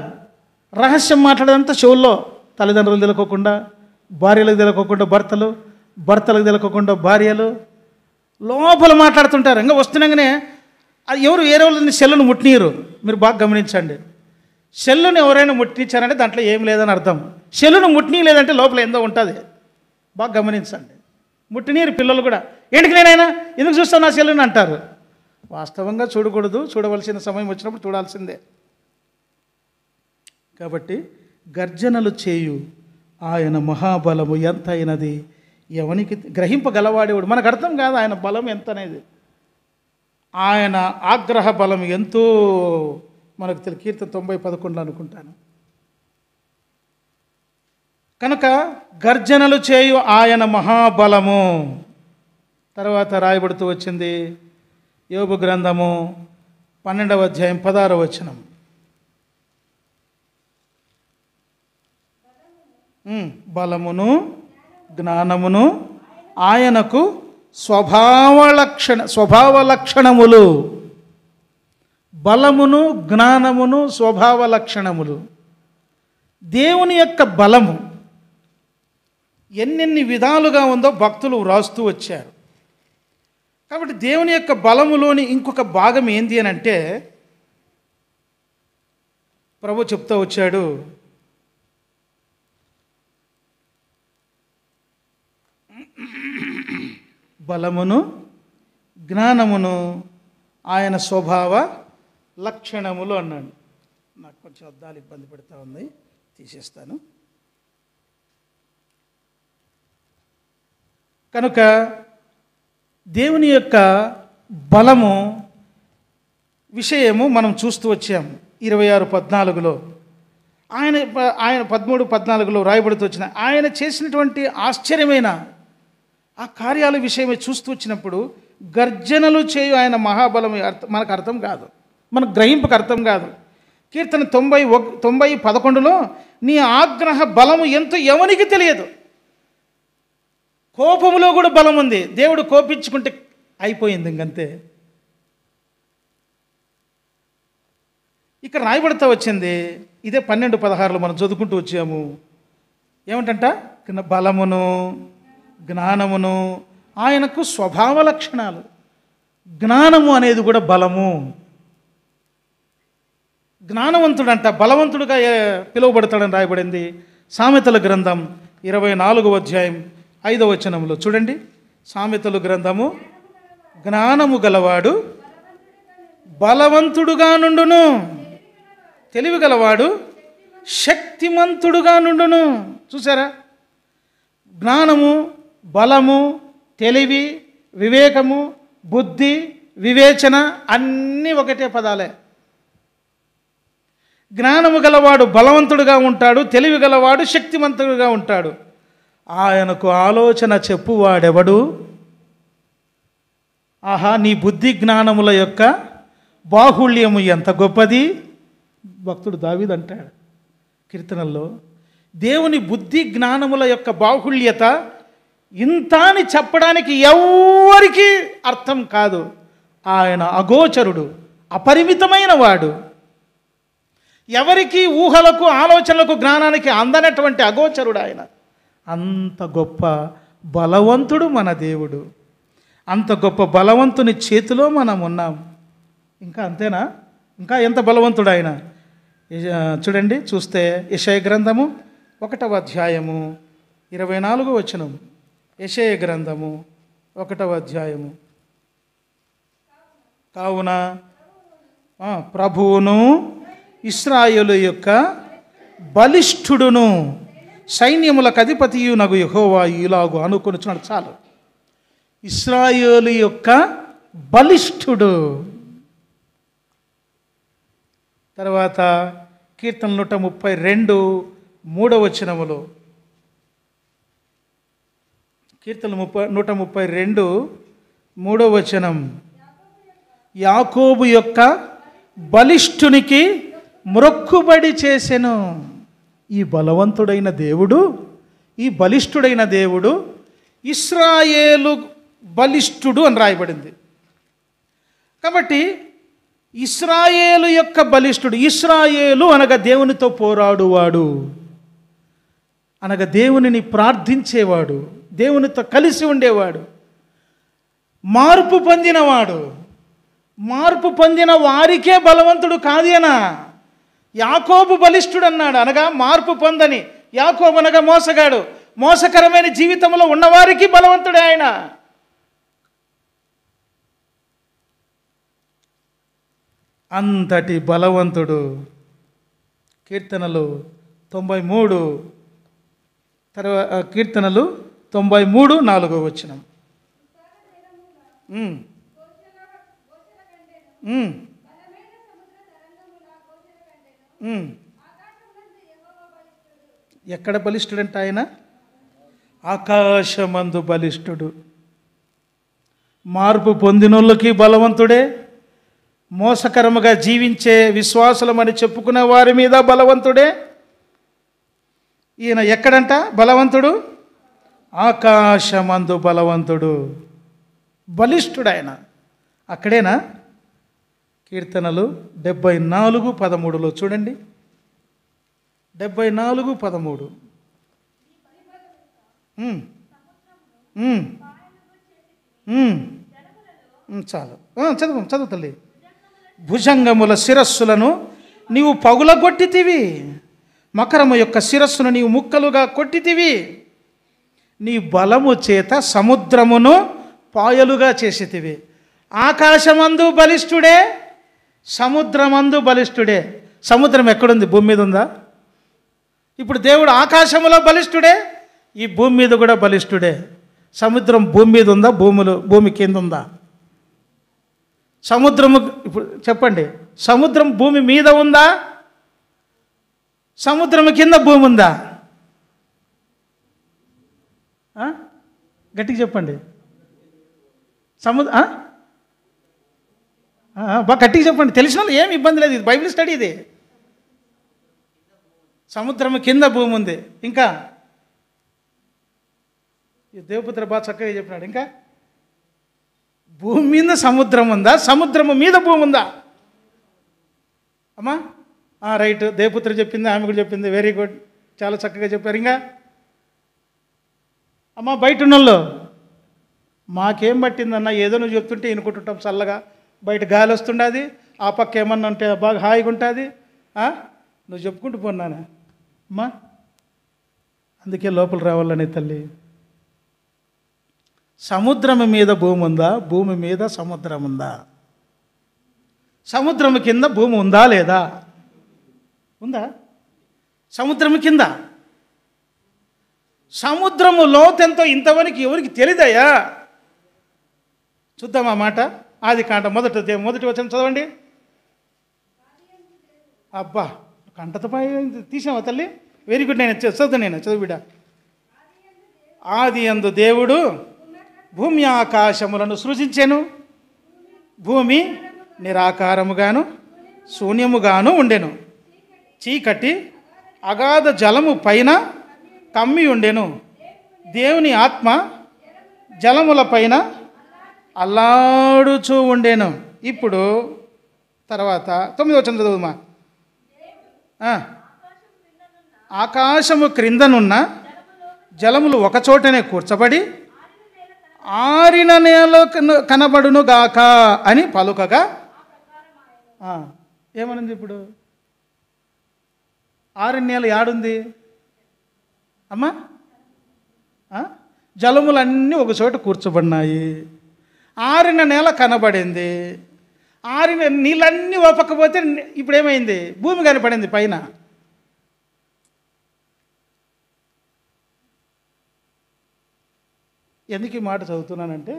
రహస్యం మాట్లాడేదంతా చెవుల్లో, తల్లిదండ్రులు తెలుకోకుండా, భార్యలకు తెలుకోకుండా భర్తలు, భర్తలకు తెలుకోకుండా భార్యలు లోపల మాట్లాడుతుంటారు. ఇంకా వస్తున్నాగానే అది ఎవరు వేరే వాళ్ళని సెల్లును ముట్టినీరు. మీరు బాగా గమనించండి. సెల్లును ఎవరైనా ముట్టించారంటే దాంట్లో ఏం లేదని అర్థం. సెల్లును ముట్టినీ లేదంటే లోపల ఎంతో ఉంటుంది. బాగా గమనించండి. ముట్టినీరు పిల్లలు కూడా. ఏంటికి నేనైనా ఎందుకు చూస్తాను నా సెల్లుని అంటారు. వాస్తవంగా చూడకూడదు, చూడవలసిన సమయం వచ్చినప్పుడు చూడాల్సిందే. కాబట్టి గర్జనలు చేయు ఆయన మహాబలము ఎంత అయినది ఎవనికి గ్రహింపగలవాడేవాడు. మనకు అర్థం కాదు ఆయన బలం ఎంత అనేది. ఆయన ఆగ్రహ బలం ఎంతో మనకు తెలుసు. కీర్తన 90:11 అనుకుంటాను. కనుక గర్జనలు చేయు ఆయన మహాబలము. తర్వాత రాయబడుతూ వచ్చింది యోబు గ్రంథము 12వ అధ్యాయం 16వ వచనం. బలమును జ్ఞానమును ఆయనకు స్వభావ లక్షణములు. బలమును జ్ఞానమును స్వభావ లక్షణములు. దేవుని యొక్క బలము ఎన్నెన్ని విధాలుగా ఉందో భక్తులు వ్రాస్తూ వచ్చారు. కాబట్టి దేవుని యొక్క బలములోని ఇంకొక భాగం ఏంది అని అంటే ప్రభు చెప్తూ వచ్చాడు. బలమును జ్ఞానమును ఆయన స్వభావ లక్షణములు అన్నాడు. నాకు కొంచెం అద్దాలు ఇబ్బంది పెడతా ఉంది, తీసేస్తాను. కనుక దేవుని యొక్క బలము విషయము మనం చూస్తూ వచ్చాము. 26:14 ఆయన 13:14 రాయబడుతూ వచ్చిన ఆయన చేసినటువంటి ఆశ్చర్యమైన ఆ కార్యాల విషయమే చూస్తూ వచ్చినప్పుడు గర్జనలు చేయు ఆయన మహాబలం మనకు అర్థం కాదు, మనకు గ్రహింపుకు అర్థం కాదు. కీర్తన 90:11 నీ ఆగ్రహ బలము ఎంతో ఎవనికి తెలియదు. కోపములో కూడా బలం ఉంది. దేవుడు కోపించుకుంటే అయిపోయింది ఇంకంతే. ఇక్కడ రాయబడతా వచ్చింది ఇదే 12:16 మనం చదువుకుంటూ వచ్చాము. ఏమిటంట? బలమును జ్ఞానమును ఆయనకు స్వభావ లక్షణాలు. జ్ఞానము అనేది కూడా బలము. జ్ఞానవంతుడంట బలవంతుడుగా పిలువబడతాడని రాయబడింది సామెతల గ్రంథం 24:5 చూడండి. సామెతల గ్రంథము, జ్ఞానము గలవాడు బలవంతుడుగా నుండును, తెలివి గలవాడు శక్తిమంతుడుగా నుండును. చూసారా? జ్ఞానము, బలము, తెలివి, వివేకము, బుద్ధి, వివేచన అన్నీ ఒకటే పదాలే. జ్ఞానము గలవాడు బలవంతుడుగా ఉంటాడు, తెలివి గలవాడు శక్తిమంతుడుగా ఉంటాడు. ఆయనకు ఆలోచన చెప్పువాడెవడు? ఆహా, నీ బుద్ధి జ్ఞానముల యొక్క బాహుళ్యము ఎంత గొప్పది. భక్తుడు దావీదు అంటాడు కీర్తనల్లో, దేవుని బుద్ధి జ్ఞానముల యొక్క బాహుళ్యత ఇంత అని చెప్పడానికి ఎవ్వరికీ అర్థం కాదు. ఆయన అగోచరుడు, అపరిమితమైన వాడు. ఎవరికి ఊహలకు, ఆలోచనలకు, జ్ఞానానికి అందనటువంటి అగోచరుడు ఆయన. అంత గొప్ప బలవంతుడు మన దేవుడు. అంత గొప్ప బలవంతుని చేతిలో మనం ఉన్నాం. ఇంకా అంతేనా? ఇంకా ఎంత బలవంతుడు ఆయన. చూడండి, చూస్తే యెషయా గ్రంథము 1:24 యెషయా గ్రంథము 1 కావున ప్రభువును ఇశ్రాయేలు యొక్క బలిష్ఠుడును సైన్యములకు అధిపతియు నగు యెహోవా ఇలాగు అనుకొనుచున్నాడు. చాలు. ఇశ్రాయేలు యొక్క బలిష్ఠుడు. తర్వాత కీర్తన 132 కీర్తన 132 యాకోబు యొక్క బలిష్ఠునికి మ్రొక్కుబడి చేసెను. ఈ బలవంతుడైన దేవుడు, ఈ బలిష్ఠుడైన దేవుడు ఇశ్రాయేలు బలిష్ఠుడు అని రాయబడింది. కాబట్టి ఇశ్రాయేలు యొక్క బలిష్ఠుడు. ఇశ్రాయేలు అనగా దేవునితో పోరాడువాడు, అనగా దేవునిని ప్రార్థించేవాడు, దేవునితో కలిసి ఉండేవాడు, మార్పు పొందినవాడు. మార్పు పొందిన వారికే బలవంతుడు కాదేనా. యాకోబు బలిష్ఠుడు అన్నాడు, అనగా మార్పు పొందని. యాకోబు అనగా మోసగాడు. మోసకరమైన జీవితంలో ఉన్నవారికి బలవంతుడే ఆయన. అంతటి బలవంతుడు. కీర్తనలు 93 కీర్తనలు 93:4 ఎక్కడ బలిష్ఠుడంట ఆయన? ఆకాశమందు బలిష్ఠుడు. మార్పు పొందినోళ్ళకి బలవంతుడే, మోసకరముగా జీవించే విశ్వాసులమని చెప్పుకునే వారి మీద బలవంతుడే. ఈయన ఎక్కడంట బలవంతుడు? ఆకాశమందు బలవంతుడు, బలిష్ఠుడు ఆయన. అక్కడేనా? కీర్తనలు 74:13 చూడండి. 74:13 చాలు, చదువు తల్లి. భుజంగముల శిరస్సులను నీవు పగులగొట్టితివి, మకరము యొక్క శిరస్సును నీవు ముక్కలుగా కొట్టితివి. నీ బలము చేత సముద్రమును పాయలుగా చేసితివి. ఆకాశమందు బలిష్ఠుడే, సముద్రమందు బలిష్ఠుడే. సముద్రం ఎక్కడుంది? భూమి మీద ఉందా? ఇప్పుడు దేవుడు ఆకాశములో బలిష్ఠుడే, ఈ భూమి మీద కూడా బలిష్ఠుడే. సముద్రం భూమి మీద ఉందా? భూమి కింద ఉందా? సముద్రము, ఇప్పుడు చెప్పండి, సముద్రం భూమి మీద ఉందా, సముద్రం కింద భూమి ఉందా? గట్టిగా చెప్పండి. బాగా గట్టిగా చెప్పండి, తెలిసిన వాళ్ళు ఏమి ఇబ్బంది లేదు, ఇది బైబిల్ స్టడీ ఇది. సముద్రం కింద భూమి ఉంది. ఇంకా ఈ దేవపుత్ర బాగా చక్కగా చెప్పినాడు. ఇంకా భూమి మీద సముద్రం ఉందా, సముద్రము మీద భూమి ఉందా? అమ్మా రైట్, దేవపుత్ర చెప్పింది, ఆమె కూడా చెప్పింది, వెరీ గుడ్, చాలా చక్కగా చెప్పారు. ఇంకా అమ్మ బయట ఉన్నోళ్ళు మాకేం పట్టిందన్న, ఏదో నువ్వు చెప్తుంటే వినుకుంటుంటాం చల్లగా, బయట గాలి వస్తుండది, ఆ పక్క ఏమన్నా ఉంటే బాగా హాయిగా ఉంటుంది, నువ్వు చెప్పుకుంటూ పోన్నాను అమ్మా. అందుకే లోపల రావాలని తల్లి. సముద్రం మీద భూమి ఉందా, భూమి మీద సముద్రం ఉందా? సముద్రం కింద భూమి ఉందా లేదా? ఉందా? సముద్రం కింద, సముద్రము లోతెంతో ఇంతవరకు ఎవరికి తెలియదయ్యా. చూద్దాం ఆ మాట. ఆదికాండం మొదటి వచనం చదవండి. అబ్బా కంటతో పై తీసావా తల్లి? వెరీ గుడ్, నేను చదువు బిడ్డ. ఆదియందు దేవుడు భూమి ఆకాశములను సృజించెను, భూమి నిరాకారముగాను శూన్యముగాను ఉండెను, చీకటి అగాధ జలము పైన కమ్మి ఉండెను, దేవుని ఆత్మ జలముల పైన అల్లాడుచూ ఉండెను. ఇప్పుడు తర్వాత 9వ వచనం చదువుమా. ఆకాశము క్రిందనున్న జలములు ఒకచోటనే కూర్చబడి ఆరిన నేల కనబడును గాక అని పలుకగా, ఏమనుంది ఇప్పుడు? ఆరిన నేల యాడుంది అమ్మా? జలములన్నీ ఒక చోట కూర్చోబడినాయి, ఆరిన నేల కనబడింది. ఆరిన నీళ్ళన్నీ ఓపకపోతే ఇప్పుడు ఏమైంది? భూమి కనపడింది పైన. ఎందుకు ఈ మాట చదువుతున్నానంటే,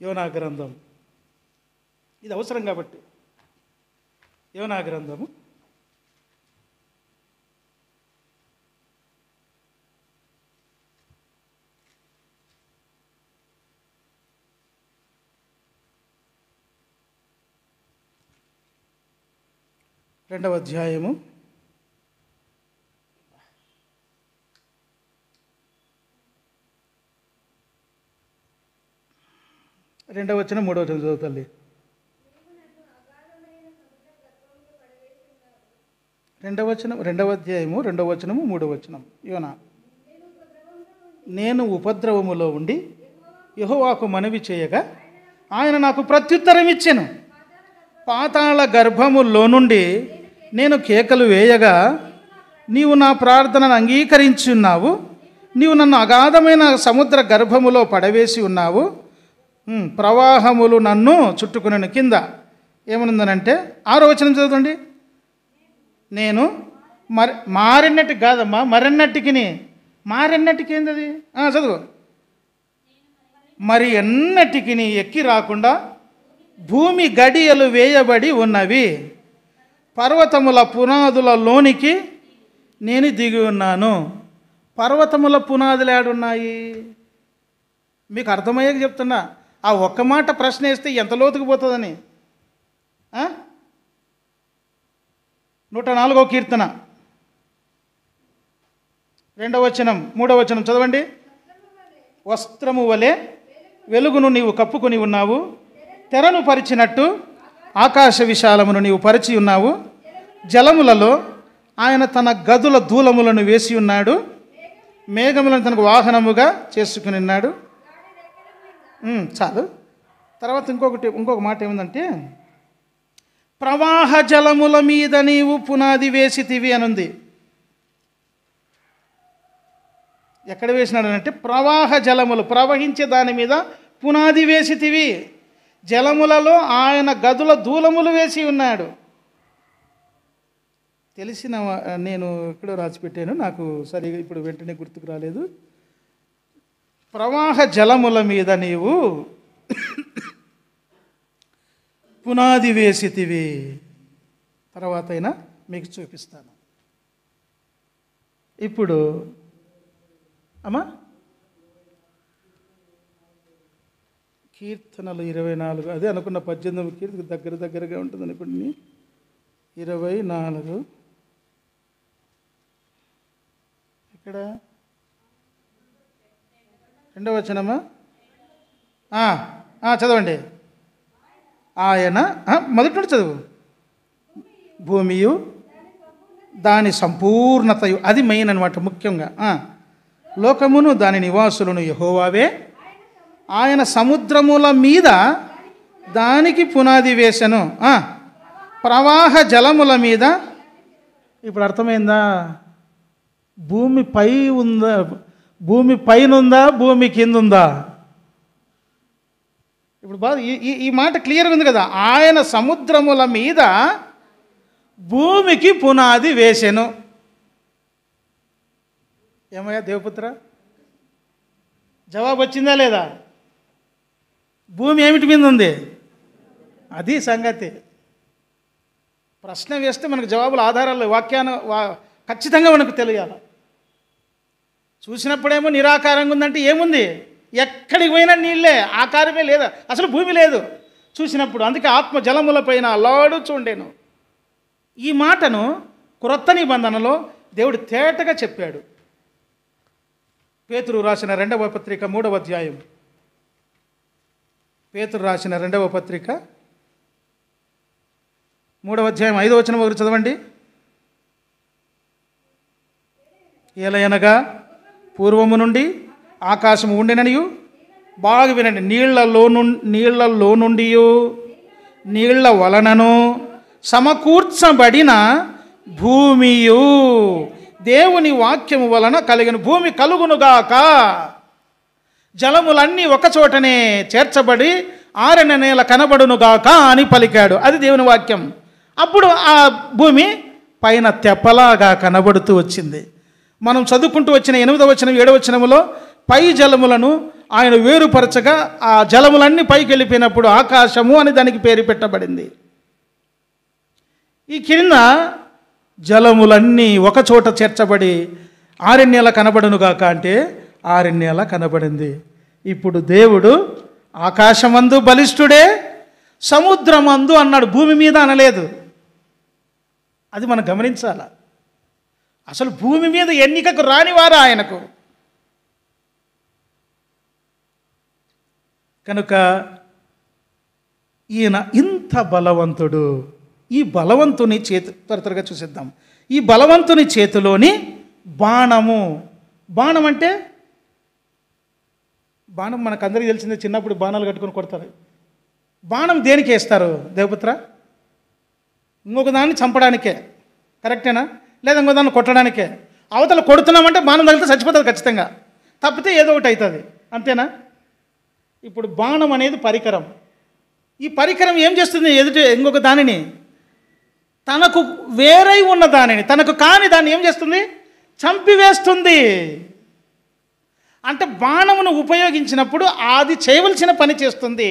యోనా గ్రంథం ఇది అవసరం కాబట్టి. యోనా గ్రంథము 2వ అధ్యాయము 2వ వచనం 3వ వచనం చదువుతల్లి. 2వ అధ్యాయము 2వ వచనము 3వ వచనం. యోనా, నేను ఉపద్రవములో ఉండి యెహోవాకు మనవి చేయగా ఆయన నాకు ప్రత్యుత్తరం ఇచ్చెను. పాతాళ గర్భములో నుండి నేను కేకలు వేయగా నీవు నా ప్రార్థనను అంగీకరించి ఉన్నావు. నీవు నన్ను అగాధమైన సముద్ర గర్భములో పడవేసి ఉన్నావు. ప్రవాహములు నన్ను చుట్టుకుని. కింద ఏమనుందనంటే 6వ వచనం చదవండి. నేను మారినట్టు కాదమ్మా, మారెన్నటికి ఏంది అది? చదువు. మరి ఎన్నటికి ఎక్కి రాకుండా భూమి గడియలు వేయబడి ఉన్నవి, పర్వతముల పునాదుల లోనికి నేను దిగి ఉన్నాను. పర్వతముల పునాదులు ఏడున్నాయి? మీకు అర్థమయ్యాక చెప్తున్నా. ఆ ఒక్క మాట ప్రశ్న వేస్తే ఎంత లోతుకు పోతుందని. 104వ కీర్తన 2వ వచనం 3వ వచనం చదవండి. వస్త్రము వలె వెలుగును నీవు కప్పుకొని ఉన్నావు, తెరను పరిచినట్టు ఆకాశ విశాలమును నీవు పరిచి ఉన్నావు. జలములలో ఆయన తన గదుల దూలములను వేసి ఉన్నాడు, మేఘములను తనకు వాహనముగా చేసుకుని ఉన్నాడు. చాలు. తర్వాత ఇంకొక మాట ఏముందంటే, ప్రవాహ జలముల మీద నీవు పునాది వేసితివి అనుంది. ఎక్కడ వేసినాడు అంటే, ప్రవాహ జలములు, ప్రవహించే దాని మీద పునాది వేసితివి, జలములలో ఆయన గదుల దూలములు వేసి ఉన్నాడు. తెలిసిన నేను ఎక్కడో రాసిపెట్టాను, నాకు సరిగా ఇప్పుడు వెంటనే గుర్తుకు రాలేదు. ప్రవాహ జలముల మీద నీవు పునాది వేసితివి. తర్వాత అయినా మీకు చూపిస్తాను. ఇప్పుడు అమ్మా కీర్తనలు 24, అదే అనుకున్న 18 కీర్తన దగ్గరగా ఉంటుంది అనుకోండి. 24 ఇక్కడ 2వ వచనమా? చదవండి. ఆయన మొదటి నుండి చదువు. భూమియు దాని సంపూర్ణతయు, అది మెయిన్ అనమాట. ముఖ్యంగా లోకమును దాని నివాసులను యెహోవావే, ఆయన సముద్రముల మీద దానికి పునాది వేసెను, ప్రవాహ జలముల మీద. ఇప్పుడు అర్థమైందా? భూమి పై ఉందా, భూమి పైన ఉందా, భూమి కింద ఉందా? ఇప్పుడు బాగా ఈ మాట క్లియర్గా ఉంది కదా. ఆయన సముద్రముల మీద భూమికి పునాది వేసెను. ఏమయ్యా దేవపుత్ర, జవాబు వచ్చిందా లేదా? భూమి ఏమిటి మీద ఉంది? అది సంగతి. ప్రశ్న వేస్తే మనకు జవాబులు ఆధారాలు ఖచ్చితంగా మనకు తెలియాలి. చూసినప్పుడేమో నిరాకారంగా ఉందంటే ఏముంది? ఎక్కడికి పోయినా నీళ్ళే, ఆకారమే లేదా, అసలు భూమి లేదు చూసినప్పుడు. అందుకే ఆత్మ జలముల పైన అల్లాడుచుండెను. ఈ మాటను క్రొత్త నిబంధనలో దేవుడు తేటగా చెప్పాడు. పేతురు రాసిన 2వ పత్రిక 3వ అధ్యాయం. పేతురు రాసిన 2వ పత్రిక 3వ అధ్యాయం 5వ వచనం ఒకరు చదవండి. ఏలయనగా పూర్వము నుండి ఆకాశము ఉండిననియు, బాగా వినండి, నీళ్లలో నుండి నీళ్ల వలనను సమకూర్చబడిన భూమియు దేవుని వాక్యము వలన కలిగిన భూమి కలుగునుగాక. జలములన్నీ ఒకచోటనే చేర్చబడి ఆరిన నేల కనబడునుగాక అని పలికాడు. అది దేవుని వాక్యం. అప్పుడు ఆ భూమి పైన తెప్పలాగా కనబడుతూ వచ్చింది. మనం చదువుకుంటూ వచ్చిన 8వ వచనం 7వ వచనములో పై జలములను ఆయన వేరుపరచగా ఆ జలములన్నీ పైకి వెళ్ళిపోయినప్పుడు ఆకాశము అని దానికి పేరు పెట్టబడింది. ఈ కింద జలములన్నీ ఒకచోట చేర్చబడి ఆరణ్యాల కనబడునుగాక అంటే ఆరణ్యాల కనబడింది. ఇప్పుడు దేవుడు ఆకాశమందు బలిష్ఠుడే, సముద్రమందు అన్నాడు, భూమి మీద అనలేదు. అది మనం గమనించాల. అసలు భూమి మీద ఎన్నికకు రానివారు ఆయనకు. కనుక ఈయన ఇంత బలవంతుడు. ఈ బలవంతుని త్వరగా చూసిద్దాం. ఈ బలవంతుని చేతిలోని బాణము. బాణం అంటే బాణం మనకందరికీ తెలిసిందే, చిన్నప్పుడు బాణాలు కట్టుకొని కొడతారు. బాణం దేనికి వేస్తారు దేవపుత్ర? ఇంకొక దాన్ని చంపడానికే, కరెక్టేనా? లేదా ఇంకో దాన్ని కొట్టడానికే. అవతల కొడుతున్నామంటే బాణం తగిలితే చచ్చిపోతుంది ఖచ్చితంగా, తప్పితే ఏదో ఒకటి అవుతుంది, అంతేనా? ఇప్పుడు బాణం అనేది పరికరం. ఈ పరికరం ఏం చేస్తుంది? ఎదుటి ఇంకొక దానిని, తనకు వేరై ఉన్న దానిని, తనకు కాని దాన్ని ఏం చేస్తుంది? చంపివేస్తుంది. అంటే బాణమును ఉపయోగించినప్పుడు అది చేయవలసిన పని చేస్తుంది.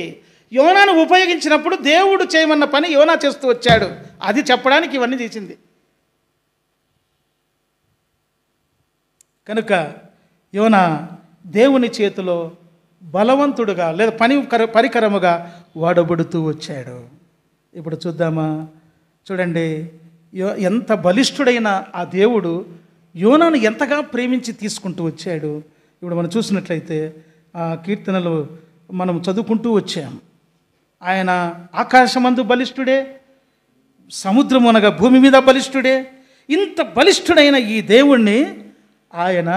యోనాను ఉపయోగించినప్పుడు దేవుడు చేయమన్న పని యోనా చేస్తూ వచ్చాడు. అది చెప్పడానికి ఇవన్నీ చేసింది. కనుక యోనా దేవుని చేతిలో బలవంతుడుగా లేదా పరికరముగా వాడబడుతూ వచ్చాడు. ఇప్పుడు చూద్దామా? చూడండి, ఎంత బలిష్ఠుడైన ఆ దేవుడు యోనాను ఎంతగా ప్రేమించి తీసుకుంటూ వచ్చాడు. ఇప్పుడు మనం చూసినట్లయితే ఆ కీర్తనలు మనం చదువుకుంటూ వచ్చాం. ఆయన ఆకాశమందు బలిష్ఠుడే, సముద్రమునగా భూమి మీద బలిష్ఠుడే. ఇంత బలిష్ఠుడైన ఈ దేవుణ్ణి ఆయన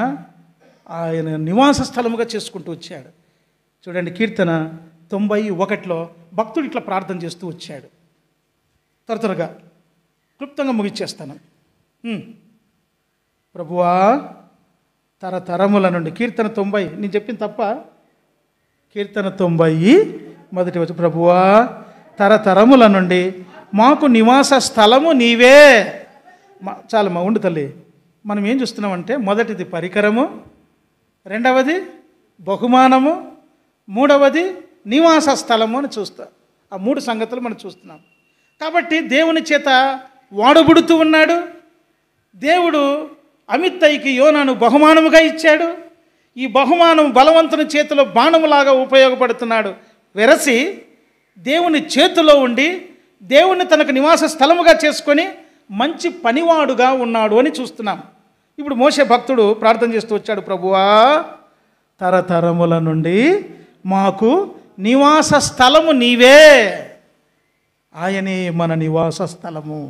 నివాస స్థలముగా చేసుకుంటూ వచ్చాడు. చూడండి, కీర్తన 91లో భక్తుడు ఇట్లా ప్రార్థన చేస్తూ వచ్చాడు. త్వరగా క్లుప్తంగా ముగిచ్చేస్తాను. ప్రభువా, తరతరముల నుండి, కీర్తన 90, నేను చెప్పింది తప్ప? కీర్తన 90 మొదటి వచ్చి, ప్రభువా తరతరముల నుండి మాకు నివాస స్థలము నీవే. చాలమ్మా, ఉండు తల్లి. మనం ఏం చూస్తున్నామంటే, మొదటిది పరికరము, రెండవది బహుమానము, మూడవది నివాస స్థలము అని చూస్తా. ఆ 3 సంగతులు మనం చూస్తున్నాం. కాబట్టి దేవుని చేత వాడబడుతూ ఉన్నాడు. దేవుడు అమిత్తయికి యోనాను బహుమానముగా ఇచ్చాడు. ఈ బహుమానం బలవంతుని చేతిలో బాణములాగా ఉపయోగపడుతున్నాడు. వెరసి దేవుని చేతిలో ఉండి దేవుణ్ణి తనకు నివాస స్థలముగా చేసుకొని మంచి పనివాడుగా ఉన్నాడు అని చూస్తున్నాం. ఇప్పుడు మోషే భక్తుడు ప్రార్థన చేస్తూ వచ్చాడు, ప్రభువా తరతరముల నుండి మాకు నివాస స్థలము నీవే, ఆయనే మన నివాస స్థలము.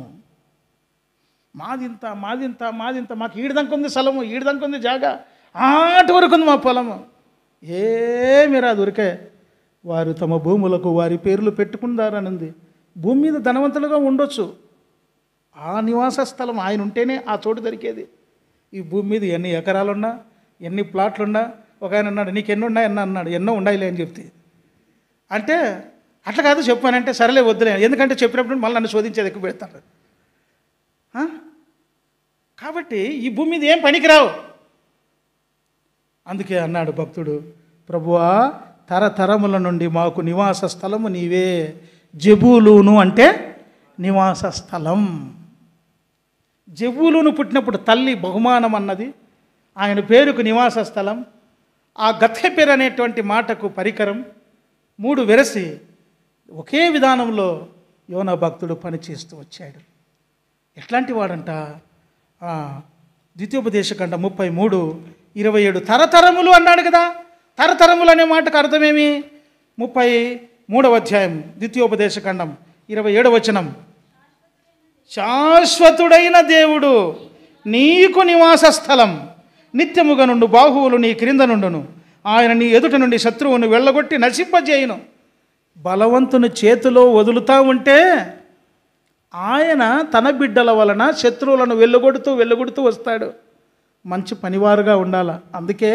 మాదింత మాదింత మాదింత, మాకు ఈడదంక ఉంది స్థలము, ఈడదంక ఉంది జాగా, ఆటి వరకు ఉంది మా పొలము. ఏమి రాదు, ఉరికే వారు తమ భూములకు వారి పేర్లు పెట్టుకుందారనుంది. భూమి మీద ధనవంతులుగా ఉండొచ్చు, ఆ నివాస స్థలం ఆయన ఉంటేనే ఆ చోటు దొరికేది. ఈ భూమి మీద ఎన్ని ఎకరాలున్నా ఎన్ని ప్లాట్లున్నా, ఒక ఆయన అన్నాడు నీకు ఎన్ని ఉన్నాయి అన్నాడు, ఎన్నో ఉండాయిలే అని చెప్తే, అంటే అట్లా కాదు చెప్పానంటే సరేలే వద్దులే, ఎందుకంటే చెప్పినప్పుడు మళ్ళీ నన్ను శోధించేది ఎక్కువ పెడతారు. కాబట్టి ఈ భూమి మీద ఏం పనికిరావు. అందుకే అన్నాడు భక్తుడు, ప్రభువా తరతరముల నుండి మాకు నివాస స్థలము నీవే. జెబూలూను అంటే నివాస స్థలం. జెబూలూను పుట్టినప్పుడు తల్లి బహుమానం అన్నది, ఆయన పేరుకు నివాస స్థలం, ఆ గత్హెపెర్ అనేటువంటి మాటకు పరికరం. 3 వెరసి ఒకే విధానంలో యోనా భక్తుడు పనిచేస్తూ వచ్చాడు. ఎట్లాంటి వాడంట, ద్వితీయోపదేశకాండం 33:27 తరతరములు అన్నాడు కదా. తరతరములు అనే మాటకు అర్థమేమి? 33వ అధ్యాయం ద్వితీయోపదేశకాండం 27వ వచనం, శాశ్వతుడైన దేవుడు నీకు నివాస స్థలం, నిత్యముగా నుండు బాహువులు నీ క్రింద నుండును, ఆయన నీ ఎదుట నుండి శత్రువును వెళ్ళగొట్టి నశింపజేయును. బలవంతుని చేతిలో వదులుతూ ఉంటే ఆయన తన బిడ్డల వలన శత్రువులను వెళ్ళగొడుతూ వస్తాడు. మంచి పనివారుగా ఉండాలి. అందుకే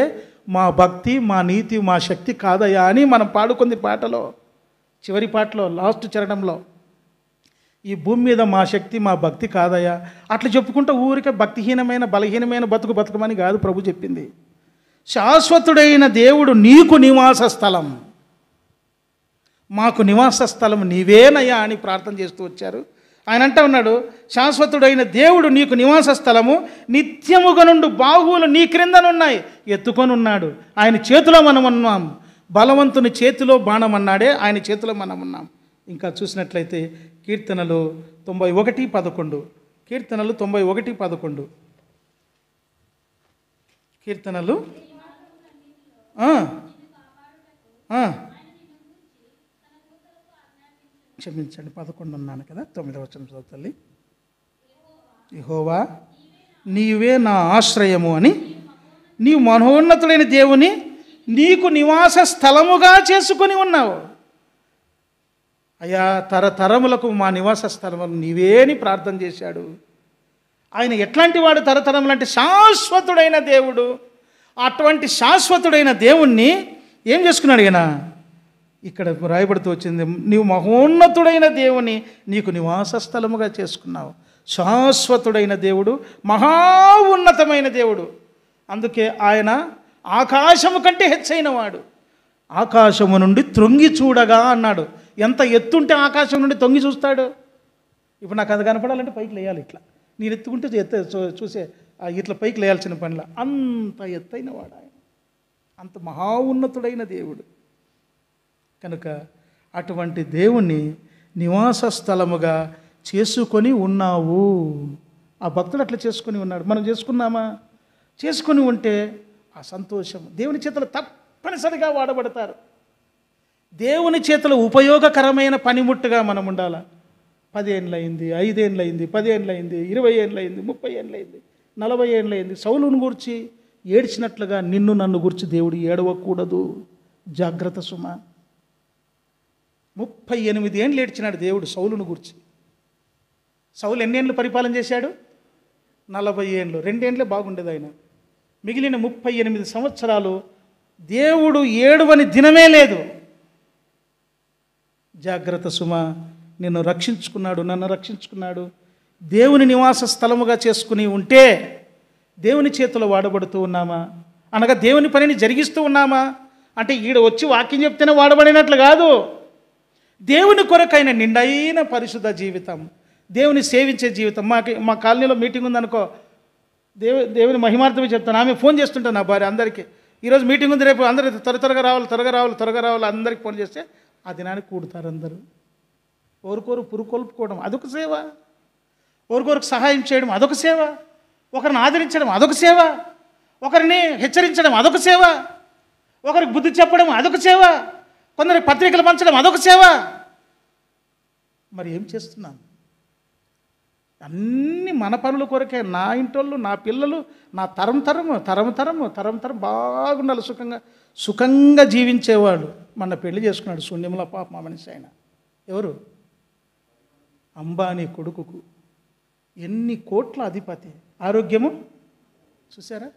మా భక్తి మా నీతి మా శక్తి కాదయ్యా అని మనం పాడుకుంది పాటలో, చివరి పాటలో లాస్ట్ చరణంలో, ఈ భూమి మీద మా శక్తి మా భక్తి కాదయ్యా అట్లా చెప్పుకుంటూ ఊరికే భక్తిహీనమైన బలహీనమైన బతుకమని కాదు ప్రభు చెప్పింది. శాశ్వతుడైన దేవుడు నీకు నివాస స్థలం, మాకు నివాస స్థలం నీవేనయ్యా అని ప్రార్థన చేస్తూ వచ్చారు. ఆయన అంటా ఉన్నాడు, శాశ్వతుడైన దేవుడు నీకు నివాస స్థలము, నిత్యముగా నుండి బాహువులు నీ క్రిందనున్నాయి, ఎత్తుకొని ఉన్నాడు. ఆయన చేతిలో మనం ఉన్నాం. బలవంతుని చేతిలో బాణం అన్నాడే, ఆయన చేతిలో మనం ఉన్నాం. ఇంకా చూసినట్లయితే కీర్తనలు 91:11, కీర్తనలు 91:11, కీర్తనలు క్షమించండి 11 ఉన్నాను కదా, 9వ వచనం చదువుతల్లి. యెహోవా నీవే నా ఆశ్రయము అని నీవు మహోన్నతుడైన దేవుని నీకు నివాస స్థలముగా చేసుకొని ఉన్నావు. అయ్యా తరతరములకు మా నివాస స్థలము నీవే అని ప్రార్థన చేశాడు. ఆయన ఎట్లాంటి వాడు? తరతరములు అంటే శాశ్వతుడైన దేవుడు. అటువంటి శాశ్వతుడైన దేవుణ్ణి ఏం చేసుకున్నాడు ఈయన? ఇక్కడ రాయబడుతూ వచ్చింది, నీవు మహోన్నతుడైన దేవుని నీకు నివాస స్థలముగా చేసుకున్నావు. శాశ్వతుడైన దేవుడు, మహా ఉన్నతమైన దేవుడు. అందుకే ఆయన ఆకాశము కంటే హెచ్చైన వాడు. ఆకాశము నుండి త్రొంగి చూడగా అన్నాడు. ఎంత ఎత్తుంటే ఆకాశం నుండి తొంగి చూస్తాడు? ఇప్పుడు నాకు అది కనపడాలంటే పైకి లేయాలి, ఇట్లా నేను ఎత్తుకుంటే చూసే ఇట్లా పైకి లేయాల్సిన పనిలా, అంత ఎత్తైన వాడు ఆయన, అంత మహా ఉన్నతుడైన దేవుడు. కనుక అటువంటి దేవుణ్ణి నివాస స్థలముగా చేసుకొని ఉన్నావు. ఆ భక్తుడు అట్లా చేసుకొని ఉన్నాడు. మనం చేసుకున్నామా? చేసుకొని ఉంటే ఆ సంతోషం దేవుని చేతులు తప్పనిసరిగా వాడబడతారు. దేవుని చేతులు ఉపయోగకరమైన పనిముట్టుగా మనం ఉండాలి. 10 ఏళ్ళయింది, 5 ఏళ్ళయింది, 10 ఏళ్ళయింది, 20 ఏళ్ళయింది, 30 ఏళ్ళయింది, 40 ఏళ్ళయింది. సౌలును గూర్చి ఏడ్చినట్లుగా నిన్ను నన్ను గురించి దేవుడు ఏడవకూడదు. జాగ్రత్త సుమ. 38 ఏళ్ళు ఏడ్చినాడు దేవుడు సౌలును గురించి. సౌలు ఎన్ని ఏళ్ళు పరిపాలన చేశాడు? 40 ఏళ్ళు. 2 ఏళ్ళే బాగుండేది ఆయన. మిగిలిన 38 సంవత్సరాలు దేవుడు ఏడువని దినమే లేదు. జాగ్రత్త సుమ. నిన్ను రక్షించుకున్నాడు, నన్ను రక్షించుకున్నాడు. దేవుని నివాస స్థలముగా చేసుకుని ఉంటే దేవుని చేతిలో వాడబడుతూ ఉన్నామా? అనగా దేవుని పనిని జరిగిస్తూ ఉన్నామా? అంటే ఈడ వచ్చి వాక్యం చెప్తేనే వాడబడినట్లు కాదు. దేవుని కొరకైన నిండైన పరిశుద్ధ జీవితం, దేవుని సేవించే జీవితం. మా కాలనీలో మీటింగ్ ఉందనుకో, దేవుని మహిమార్థమే చెప్తాను. ఆమె ఫోన్ చేస్తుంటాను నా భార్య అందరికీ, ఈరోజు మీటింగ్ ఉంది, రేపు అందరూ త్వరగా రావాలి అందరికీ ఫోన్ చేస్తే ఆ దినానికి కూడతారు అందరూ. ఒకరికొరు పురుకొల్పుకోవడం అదొక సేవ, ఒకరికొరకు సహాయం చేయడం అదొక సేవ, ఒకరిని ఆదరించడం అదొక సేవ, ఒకరిని హెచ్చరించడం అదొక సేవ, ఒకరికి బుద్ధి చెప్పడం అదొక సేవ, కొందరికి పత్రికలు పంచడం అదొక సేవ. మరి ఏం చేస్తున్నాం? అన్నీ మన పనుల కొరకే. నా ఇంటోళ్ళు, నా పిల్లలు, నా తరం బాగుండాలి, సుఖంగా జీవించేవాడు. మన పెళ్లి చేసుకున్నాడు శూన్యంలో పాప మా మనిషి ఆయన. ఎవరు? అంబానీ కొడుకుకు ఎన్ని కోట్ల అధిపతి, ఆరోగ్యము చూసారా?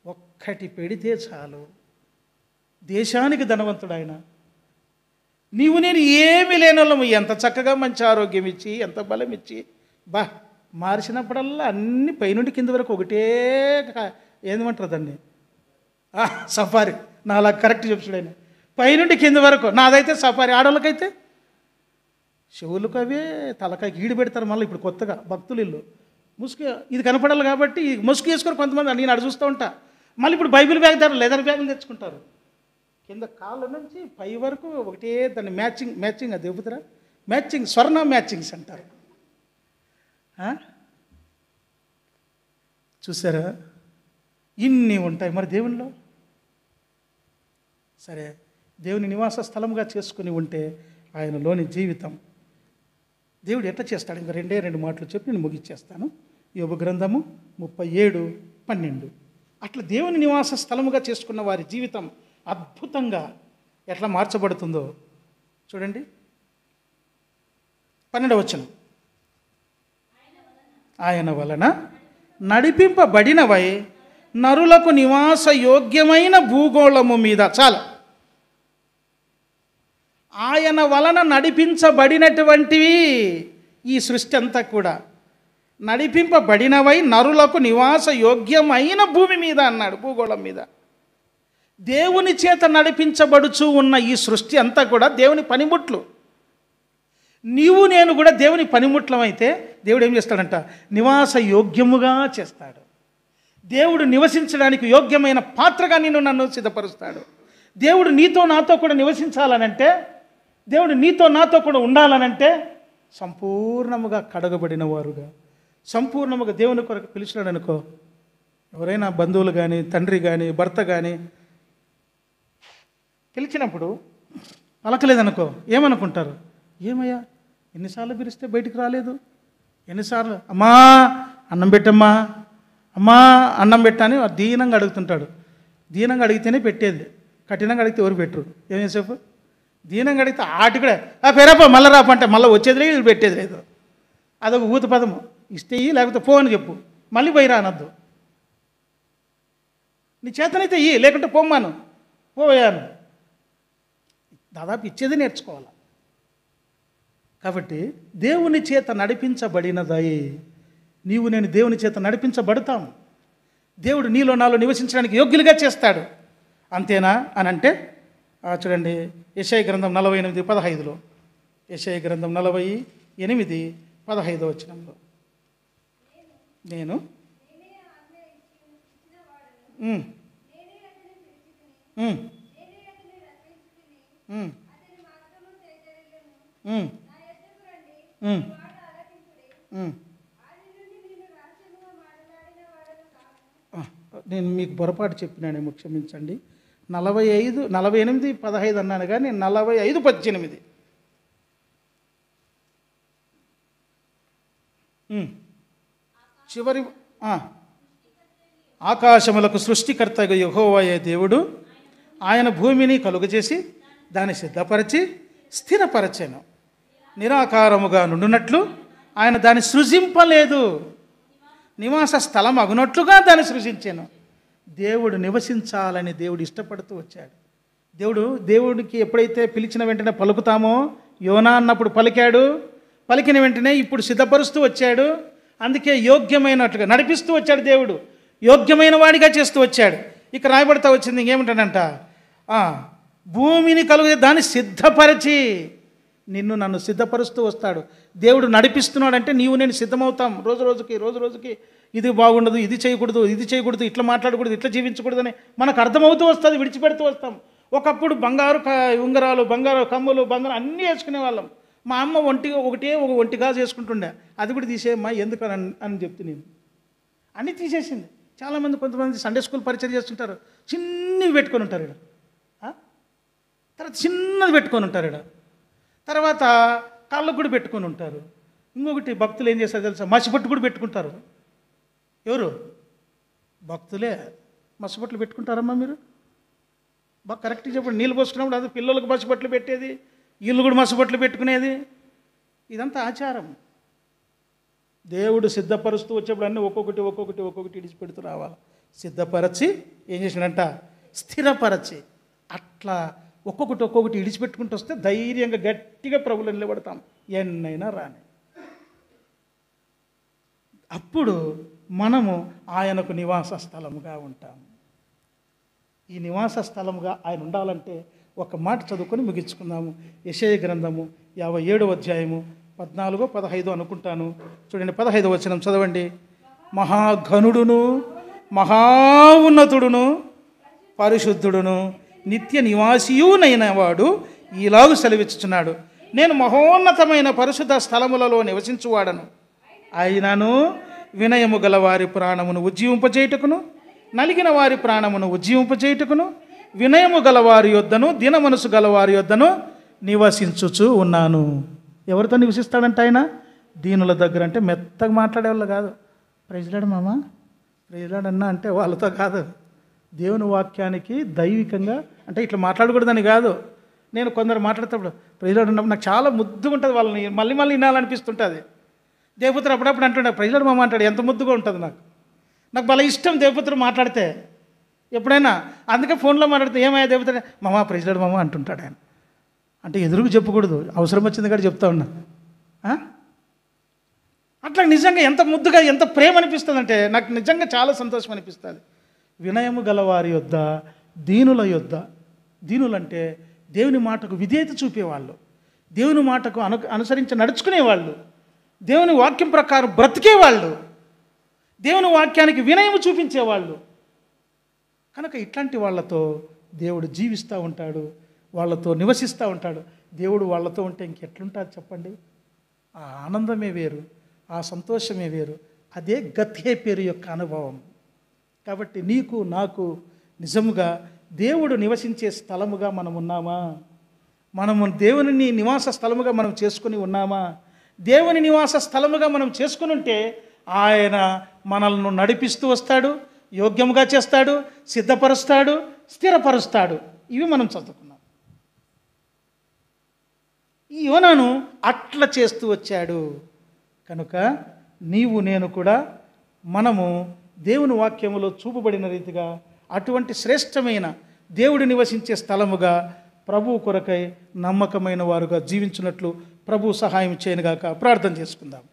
ఒక్కటి పెడితే చాలు, దేశానికి ధనవంతుడు ఆయన. నీవు నేను ఏమి లేని వాళ్ళము ఎంత చక్కగా మంచి ఆరోగ్యం ఇచ్చి, ఎంత బలం ఇచ్చి, మార్చినప్పుడల్లా అన్ని పైనుండి కింద వరకు ఒకటే ఏమంటారు దాన్ని, సఫారీ. నా అలా కరెక్ట్ చెప్తాడు ఆయన, పైనుండి కింద వరకు. నాదైతే సఫారీ. ఆడవాళ్ళకైతే చెవులకు అవే, తలకాయకి ఈడు పెడతారు. మళ్ళీ ఇప్పుడు కొత్తగా భక్తులు ఇల్లు ముసుగు, ఇది కనపడాలి కాబట్టి ముసుగు వేసుకొని కొంతమంది నేను అడు చూస్తూ ఉంటా. మళ్ళీ ఇప్పుడు బైబిల్ బ్యాగ్ ధర లెదర్ బ్యాగులు తెచ్చుకుంటారు. కింద కాళ్ళ నుంచి పై వరకు ఒకటే దాన్ని మ్యాచింగ్ అది చెబుతారా, స్వర్ణ మ్యాచింగ్స్ అంటారు. చూసారా? ఇన్ని ఉంటాయి మరి దేవునిలో. సరే, దేవుని నివాస స్థలంగా చేసుకుని ఉంటే ఆయనలోని జీవితం దేవుడు ఎట్లా చేస్తాడు? ఇంకా రెండు మాటలు చెప్పి నేను ముగిచ్చేస్తాను. యోబు గ్రంథము 37:12. అట్లా దేవుని నివాస స్థలముగా చేసుకున్న వారి జీవితం అద్భుతంగా ఎట్లా మార్చబడుతుందో చూడండి. 12వ వచనం, ఆయన వలన నడిపింపబడినవై నరులకు నివాస యోగ్యమైన భూగోళము మీద. చాలా, ఆయన వలన నడిపించబడినటువంటివి ఈ సృష్టి అంతా కూడా. నడిపింపబడినవై నరులకు నివాస యోగ్యమైన భూమి మీద అన్నాడు, భూగోళం మీద. దేవుని చేత నడిపించబడుచు ఉన్న ఈ సృష్టి అంతా కూడా దేవుని పనిముట్లు. నీవు నేను కూడా దేవుని పనిముట్లం అయితే దేవుడు ఏం చేస్తాడంట? నివాస యోగ్యముగా చేస్తాడు. దేవుడు నివసించడానికి యోగ్యమైన పాత్రగా నన్ను సిద్ధపరుస్తాడు. దేవుడు నీతో నాతో కూడా నివసించాలనంటే, దేవుడు నీతో నాతో కూడా ఉండాలనంటే సంపూర్ణముగా కడగబడిన వారుగా, సంపూర్ణముగా దేవుని కొరకు పిలిచినాడు అనుకో. ఎవరైనా బంధువులు కానీ, తండ్రి కానీ, భర్త కానీ పిలిచినప్పుడు పలకలేదనుకో, ఏమనుకుంటారు? ఏమయ్యా ఎన్నిసార్లు పిలిస్తే బయటికి రాలేదు, ఎన్నిసార్లు అమ్మా అన్నం పెట్టమ్మా, అమ్మా అన్నం పెట్టని దీనంగా అడుగుతుంటాడు. దీనంగా అడిగితేనే పెట్టేది, కఠినంగా అడిగితే ఎవరు పెట్టరు. ఏమేసేపు దీనంగా అడిగితే ఆటి కూడా పేరప్ప మళ్ళీ రాప అంటే మళ్ళీ వచ్చేది లేదు, పెట్టేది లేదు. అదొక ఊత పదము. ఇస్తే లేకపోతే పో అని చెప్పు, మళ్ళీ పోయి రానద్దు. నీ చేతనైతే ఇయ్యి, లేకుంటే పొమ్మాను, పోయాను. దాదాపు ఇచ్చేది నేర్చుకోవాలి. కాబట్టి దేవుని చేత నడిపించబడినదై నీవు నేను దేవుని చేత నడిపించబడతాం. దేవుడు నీలో నాలో నివసించడానికి యోగ్యులుగా చేస్తాడు. అంతేనా అని అంటే చూడండి, యెషయా గ్రంథం 48:15. యెషయా గ్రంథం 48:15 వచనంలో, నేను నేను మీకు పొరపాటు చెప్పినానేమో, క్షమించండి. 48:15 అన్నాను కానీ 45:18. చివరి ఆకాశములకు సృష్టికర్తగా యెహోవాయే దేవుడు ఆయన భూమిని కలుగజేసి దాన్ని సిద్ధపరచి స్థిరపరచెను. నిరాకారముగా నుండునట్లు ఆయన దాన్ని సృజింపలేదు, నివాస స్థలం అగునట్లుగా దాన్ని సృజించాను. దేవుడు నివసించాలని దేవుడు ఇష్టపడుతూ వచ్చాడు. దేవుడికి ఎప్పుడైతే పిలిచిన వెంటనే పలుకుతామో, యోనా అన్నప్పుడు పలికాడు, పలికిన వెంటనే ఇప్పుడు సిద్ధపరుస్తూ వచ్చాడు. అందుకే యోగ్యమైనట్లుగా నడిపిస్తూ వచ్చాడు దేవుడు, యోగ్యమైన వాడిగా చేస్తూ వచ్చాడు. ఇక రాయబడతా వచ్చింది ఇంకేమిటంట, భూమిని కలుగు దాన్ని సిద్ధపరిచి. నిన్ను నన్ను సిద్ధపరుస్తూ వస్తాడు. దేవుడు నడిపిస్తున్నాడంటే నీవు నేను సిద్ధమవుతాం. రోజు రోజుకి ఇది బాగుండదు, ఇది చేయకూడదు, ఇట్లా మాట్లాడకూడదు, ఇట్లా జీవించకూడదు అని మనకు అర్థమవుతూ వస్తుంది, విడిచిపెడుతూ వస్తాం. ఒకప్పుడు బంగారు ఉంగరాలు, బంగారు కమ్ములు, బంగారం అన్నీ వేసుకునే వాళ్ళం. మా అమ్మ ఒక ఒంటిగా చేసుకుంటుండే, అది కూడా తీసేయమ్మా ఎందుకు అని చెప్తే నేను అన్నీ తీసేసింది. చాలామంది కొంతమంది సండే స్కూల్ పరిచయం చేస్తుంటారు, చిన్నవి పెట్టుకొని ఉంటారు ఇక్కడ, తర్వాత చిన్నది పెట్టుకొని ఉంటారు ఇక్కడ, తర్వాత కాళ్ళకు కూడా పెట్టుకొని ఉంటారు. ఇంకొకటి భక్తులు ఏం చేస్తారు తెలుసా, మసిపట్టు కూడా పెట్టుకుంటారు. ఎవరు భక్తులే మసిపట్లు పెట్టుకుంటారమ్మా మీరు? బాగా కరెక్ట్గా చెప్పండి. నీళ్ళు పోసుకున్నప్పుడు అది పిల్లలకు మసిపట్లు పెట్టేది, వీళ్ళు కూడా మసిపట్లు పెట్టుకునేది, ఇదంతా ఆచారం. దేవుడు సిద్ధపరుస్తూ వచ్చేప్పుడు అన్నీ ఒక్కొక్కటి ఇడిచిపెడుతూ రావాలి. సిద్ధపరచి ఏం చేసినాడంట, స్థిరపరచి, అట్లా ఒక్కొక్కటి ఇడిచిపెట్టుకుంటూ వస్తే ధైర్యంగా గట్టిగా ప్రభువులో నిలబడతాం, ఎన్నైనా రాని. అప్పుడు మనము ఆయనకు నివాస స్థలముగా ఉంటాం. ఈ నివాస స్థలముగా ఆయన ఉండాలంటే ఒక మాట చదువుకొని ముగించుకుందాము. యెషయా గ్రంథము 57వ అధ్యాయము 14, 15 అనుకుంటాను. చూడండి, 15వ వచనం చదవండి. మహాఘనుడును, మహాఉన్నతుడును, పరిశుద్ధుడును, నిత్య నివాసియునైన వాడు ఈలాగు సెలవిచ్చుచున్నాడు, నేను మహోన్నతమైన పరిశుద్ధ స్థలములలో నివసించువాడను. అయినను వినయము గల వారి ప్రాణమును ఉజ్జీవింపజేయుటకును, నలిగిన వారి ప్రాణమును ఉజ్జీవింపజేయుటకును, వినయము గలవారి యొద్దను దీన మనసు గలవారి యొద్దను నివసించుచు ఉన్నాను. ఎవరితో నివసిస్తాడంటే ఆయన? దీనుల దగ్గర. అంటే మెత్తగా మాట్లాడేవాళ్ళు కాదు. ప్రైజ్లాడు మామ, ప్రైజ్లాడు అన్న అంటే వాళ్ళతో కాదు. దేవుని వాక్యానికి దైవికంగా అంటే ఇట్లా మాట్లాడకూడదని కాదు. నేను కొందరు మాట్లాడేటప్పుడు ప్రైజ్లాడు ఉన్నప్పుడు నాకు చాలా ముద్దుగా ఉంటుంది, వాళ్ళని మళ్ళీ వినాలనిపిస్తుంటుంది. దేవపుత్రుడు అప్పుడప్పుడు అంటుండే ప్రైజ్లాడు మామ అంటాడు, ఎంత ముద్దుగా ఉంటుంది. నాకు భలే ఇష్టం దేవపుత్రుడు మాట్లాడితే ఎప్పుడైనా. అందుకే ఫోన్లో మాట్లాడితే ఏమయ్యా దేవపుత్రుడు, మామ ప్రైజ్లాడు మామ అంటుంటాడు ఆయన. అంటే ఎదురుకు చెప్పకూడదు, అవసరం వచ్చింది కూడా చెప్తా ఉన్నా. అట్లా నిజంగా ఎంత ముద్దుగా ఎంత ప్రేమ అనిపిస్తుంది అంటే నాకు నిజంగా చాలా సంతోషం అనిపిస్తుంది. వినయము గలవారి యొద్ద దీనుల యొద్ద. దీనులంటే దేవుని మాటకు విధేయత చూపేవాళ్ళు, దేవుని మాటకు అనుసరించి నడుచుకునేవాళ్ళు, దేవుని వాక్యం ప్రకారం బ్రతికేవాళ్ళు, దేవుని వాక్యానికి వినయము చూపించేవాళ్ళు. కనుక ఇట్లాంటి వాళ్ళతో దేవుడు జీవిస్తూ ఉంటాడు, వాళ్ళతో నివసిస్తూ ఉంటాడు. దేవుడు వాళ్ళతో ఉంటే ఇంకెట్లుంటుంది చెప్పండి? ఆ ఆనందమే వేరు, ఆ సంతోషమే వేరు. అదే గత్యేపేరు యొక్క అనుభవం. కాబట్టి నీకు నాకు నిజముగా దేవుడు నివసించే స్థలముగా మనం ఉన్నామా? మనము దేవుని నివాస స్థలముగా మనం చేసుకుని ఉన్నామా? దేవుని నివాస స్థలముగా మనం చేసుకుని ఉంటే ఆయన మనల్ని నడిపిస్తూ వస్తాడు, యోగ్యముగా చేస్తాడు, సిద్ధపరుస్తాడు, స్థిరపరుస్తాడు. ఇవి మనం చదువుకున్నాం. ఈ యోనాను అట్లా చేస్తూ వచ్చాడు. కనుక నీవు నేను కూడా మనము దేవుని వాక్యములో చూపబడిన రీతిగా అటువంటి శ్రేష్టమైన దేవుడు నివసించే స్థలముగా ప్రభువు కొరకై నమ్మకమైన వారుగా జీవించినట్లు ప్రభువు సహాయం చేయనుగాక. ప్రార్థన చేసుకుందాం.